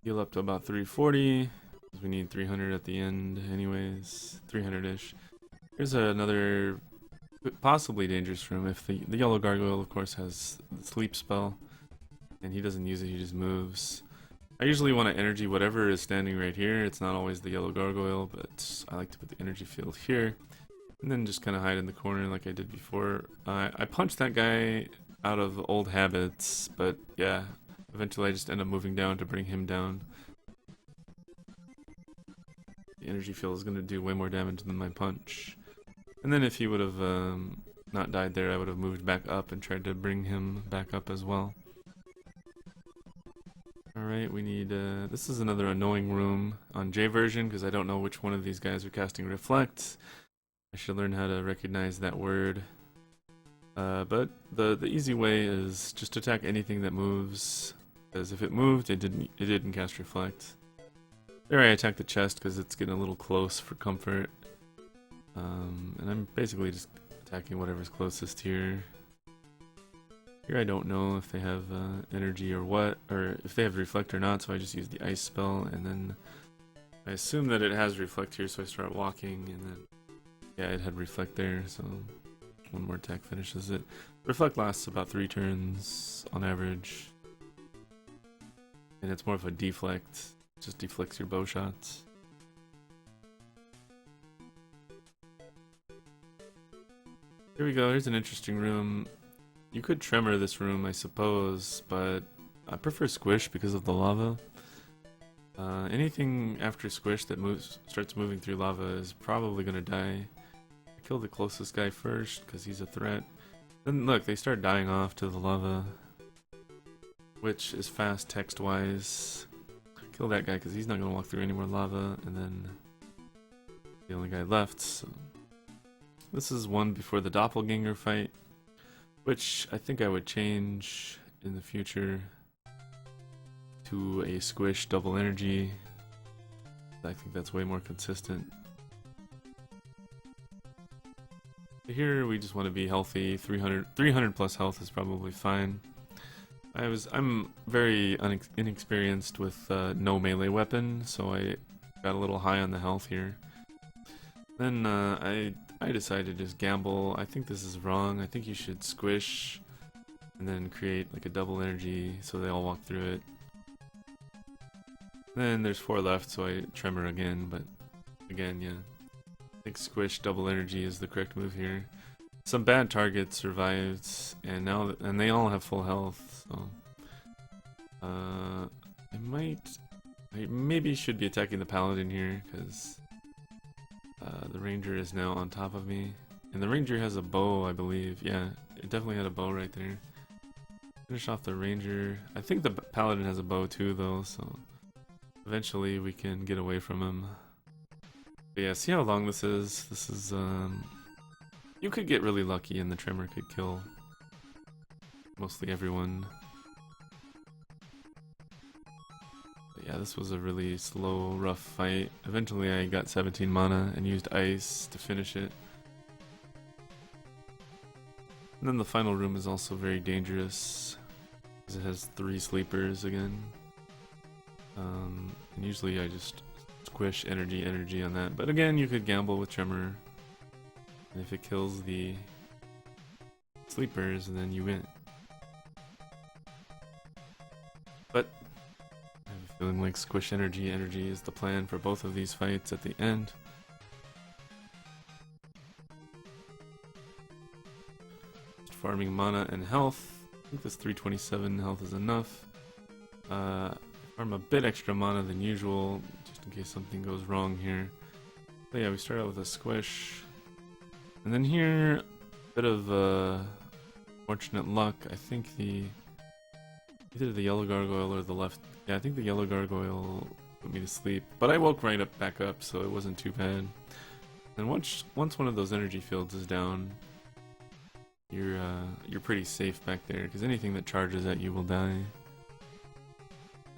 Heal up to about 340, because we need 300 at the end anyways, 300-ish. Here's another possibly dangerous room. If the yellow gargoyle, of course, has the sleep spell, and he doesn't use it, he just moves. I usually want to energy whatever is standing right here. It's not always the yellow gargoyle, but I like to put the energy field here, and then just kind of hide in the corner like I did before. I punched that guy out of old habits, but yeah. Eventually I just end up moving down to bring him down. The energy field is going to do way more damage than my punch. And then if he would have not died there, I would have moved back up and tried to bring him back up as well. Alright, we need... this is another annoying room on J version, because I don't know which one of these guys are casting Reflect. I should learn how to recognize that word. But the easy way is just attack anything that moves. Because if it moved, it didn't cast Reflect. There I attack the chest because it's getting a little close for comfort. And I'm basically just attacking whatever's closest here. Here I don't know if they have energy or what, or if they have Reflect or not, so I just use the ice spell, and then I assume that it has Reflect here, so I start walking, and then yeah, it had Reflect there, so one more attack finishes it. Reflect lasts about 3 turns on average. And it's more of a deflect. It just deflects your bow shots. Here we go, here's an interesting room. You could Tremor this room, I suppose, but I prefer Squish because of the lava. Anything after Squish that starts moving through lava is probably gonna die. I kill the closest guy first because he's a threat. Then look, they start dying off to the lava, which is fast text-wise. Kill that guy because he's not going to walk through any more lava, and then the only guy left. So this is one before the doppelganger fight, which I think I would change in the future to a squish double energy. I think that's way more consistent. Here we just want to be healthy. 300 plus health is probably fine. I'm very inexperienced with no melee weapon, so I got a little high on the health here. Then I decided to just gamble. I think this is wrong. I think you should squish and then create like a double energy so they all walk through it. Then there's 4 left, so I tremor again, but again, yeah. I think squish double energy is the correct move here. Some bad targets survived, and they all have full health, so I maybe should be attacking the paladin here, because the ranger is now on top of me. And the ranger has a bow, I believe. Yeah, it definitely had a bow right there. Finish off the ranger. I think the paladin has a bow too, though, so eventually we can get away from him. But yeah, see how long this is? This is, you could get really lucky and the tremor could kill mostly everyone. But yeah, this was a really slow, rough fight. Eventually I got 17 mana and used ice to finish it. And then the final room is also very dangerous, because it has 3 sleepers again. And usually I just squish energy on that, but again you could gamble with tremor, and if it kills the sleepers then you win. But I have a feeling like squish energy is the plan for both of these fights at the end. Just farming mana and health. I think this 327 health is enough. Farm a bit extra mana than usual, just in case something goes wrong here. But yeah, we start out with a squish. And then here, a bit of fortunate luck. I think either the yellow gargoyle or the left. Yeah, I think the yellow gargoyle put me to sleep. But I woke right up back up, so it wasn't too bad. And once one of those energy fields is down, you're pretty safe back there, because anything that charges at you will die.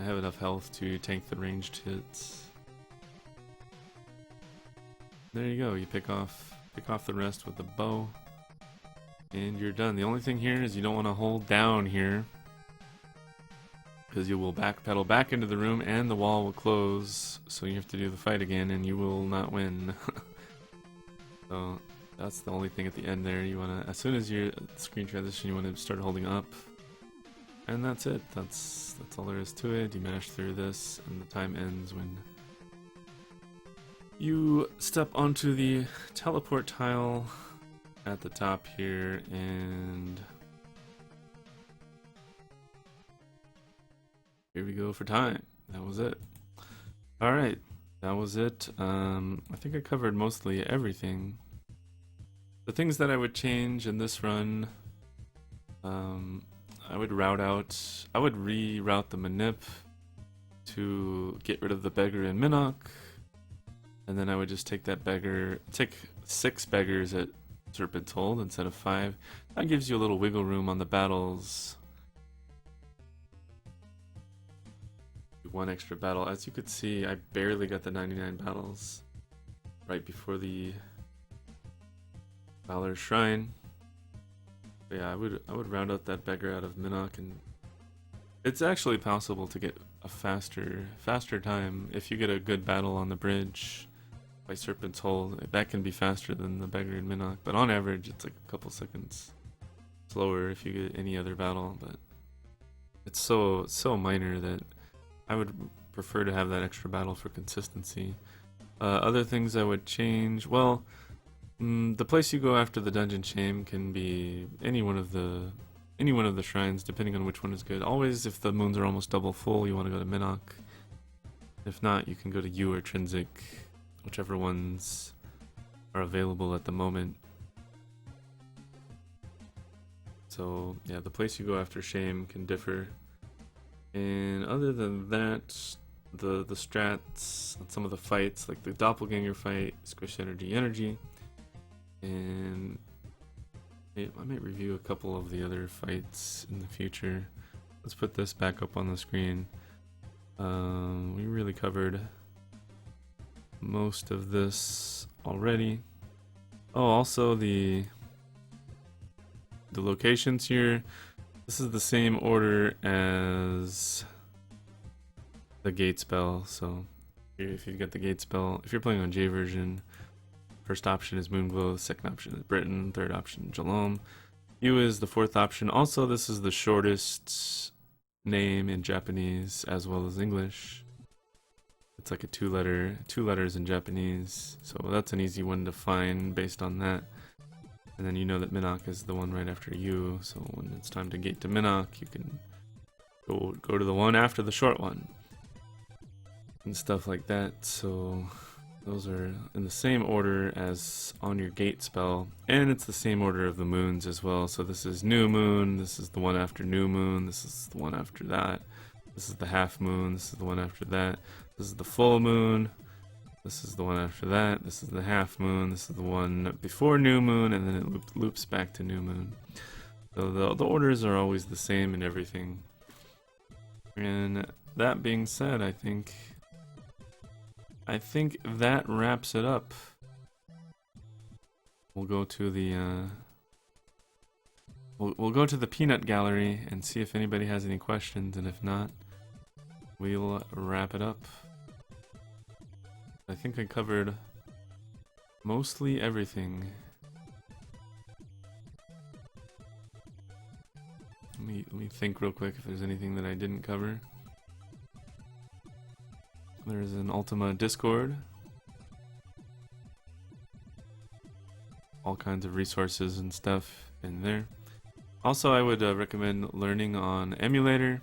I have enough health to tank the ranged hits. There you go, you pick off the rest with the bow, and you're done. The only thing here is you don't want to hold down here, because you will backpedal back into the room and the wall will close, so you have to do the fight again and you will not win. So that's the only thing at the end there. You want to, as soon as you're at the screen transition, you want to start holding up. And that's it. That's all there is to it. You mash through this, and the time ends when you step onto the teleport tile at the top here, and here we go for time. That was it. Alright, that was it. I think I covered mostly everything. The things that I would change in this run, I would reroute the manip to get rid of the beggar in Minnock, and then I would just take 6 beggars at Serpent's Hold instead of 5. That gives you a little wiggle room on the battles. 1 extra battle. As you could see, I barely got the 99 battles right before the Valor's Shrine. But yeah, I would round out that beggar out of Minnock, and it's actually possible to get a faster time if you get a good battle on the bridge by Serpent's Hold. That can be faster than the beggar in Minnock, but on average it's like a couple seconds slower if you get any other battle. But it's so minor that I would prefer to have that extra battle for consistency. Other things I would change, well, the place you go after the dungeon shame can be any one of the shrines, depending on which one is good. Always, if the moons are almost double full, you want to go to Minnock. If not, you can go to Yew or Trinsic, whichever ones are available at the moment. So yeah, the place you go after shame can differ. And other than that, the strats on some of the fights, like the doppelganger fight, squish energy, and I might review a couple of the other fights in the future. Let's put this back up on the screen. We really covered most of this already. Oh, also the locations here. This is the same order as the gate spell. So if you get the gate spell, if you're playing on J version, first option is Moonglow, second option is Britain, third option Jalom. U is the fourth option. Also, this is the shortest name in Japanese as well as English. It's like a two letters in Japanese, so that's an easy one to find based on that. And then you know that Minok is the one right after U, so when it's time to gate to Minok, you can go to the one after the short one and stuff like that. So those are in the same order as on your gate spell, and it's the same order of the moons as well. So this is new moon, this is the one after new moon, this is the one after that, this is the half moon, this is the one after that, this is the full moon, this is the one after that, this is the half moon, this is the one before new moon, and then it loops back to new moon. So the orders are always the same and everything. And that being said, I think that wraps it up. We'll go to the we'll go to the peanut gallery and see if anybody has any questions, and if not, we'll wrap it up. I think I covered mostly everything. Let me think real quick if there's anything that I didn't cover. There's an Ultima Discord. All kinds of resources and stuff in there. Also, I would recommend learning on emulator,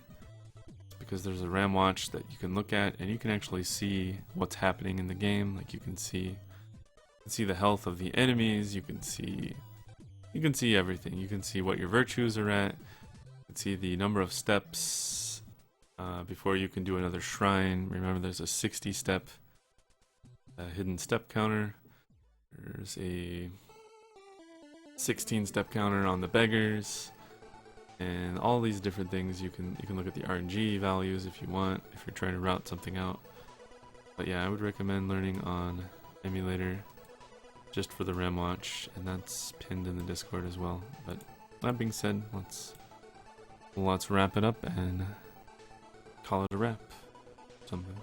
because there's a RAM watch that you can look at and you can actually see what's happening in the game. Like you can see the health of the enemies, you can see everything. You can see what your virtues are at, you can see the number of steps before you can do another shrine. Remember, there's a 60 step hidden step counter. There's a 16 step counter on the beggars. And all these different things, you can look at the RNG values if you want, if you're trying to route something out. But yeah, I would recommend learning on emulator just for the RAM watch, and that's pinned in the Discord as well. But that being said, let's wrap it up and call it a wrap. Something.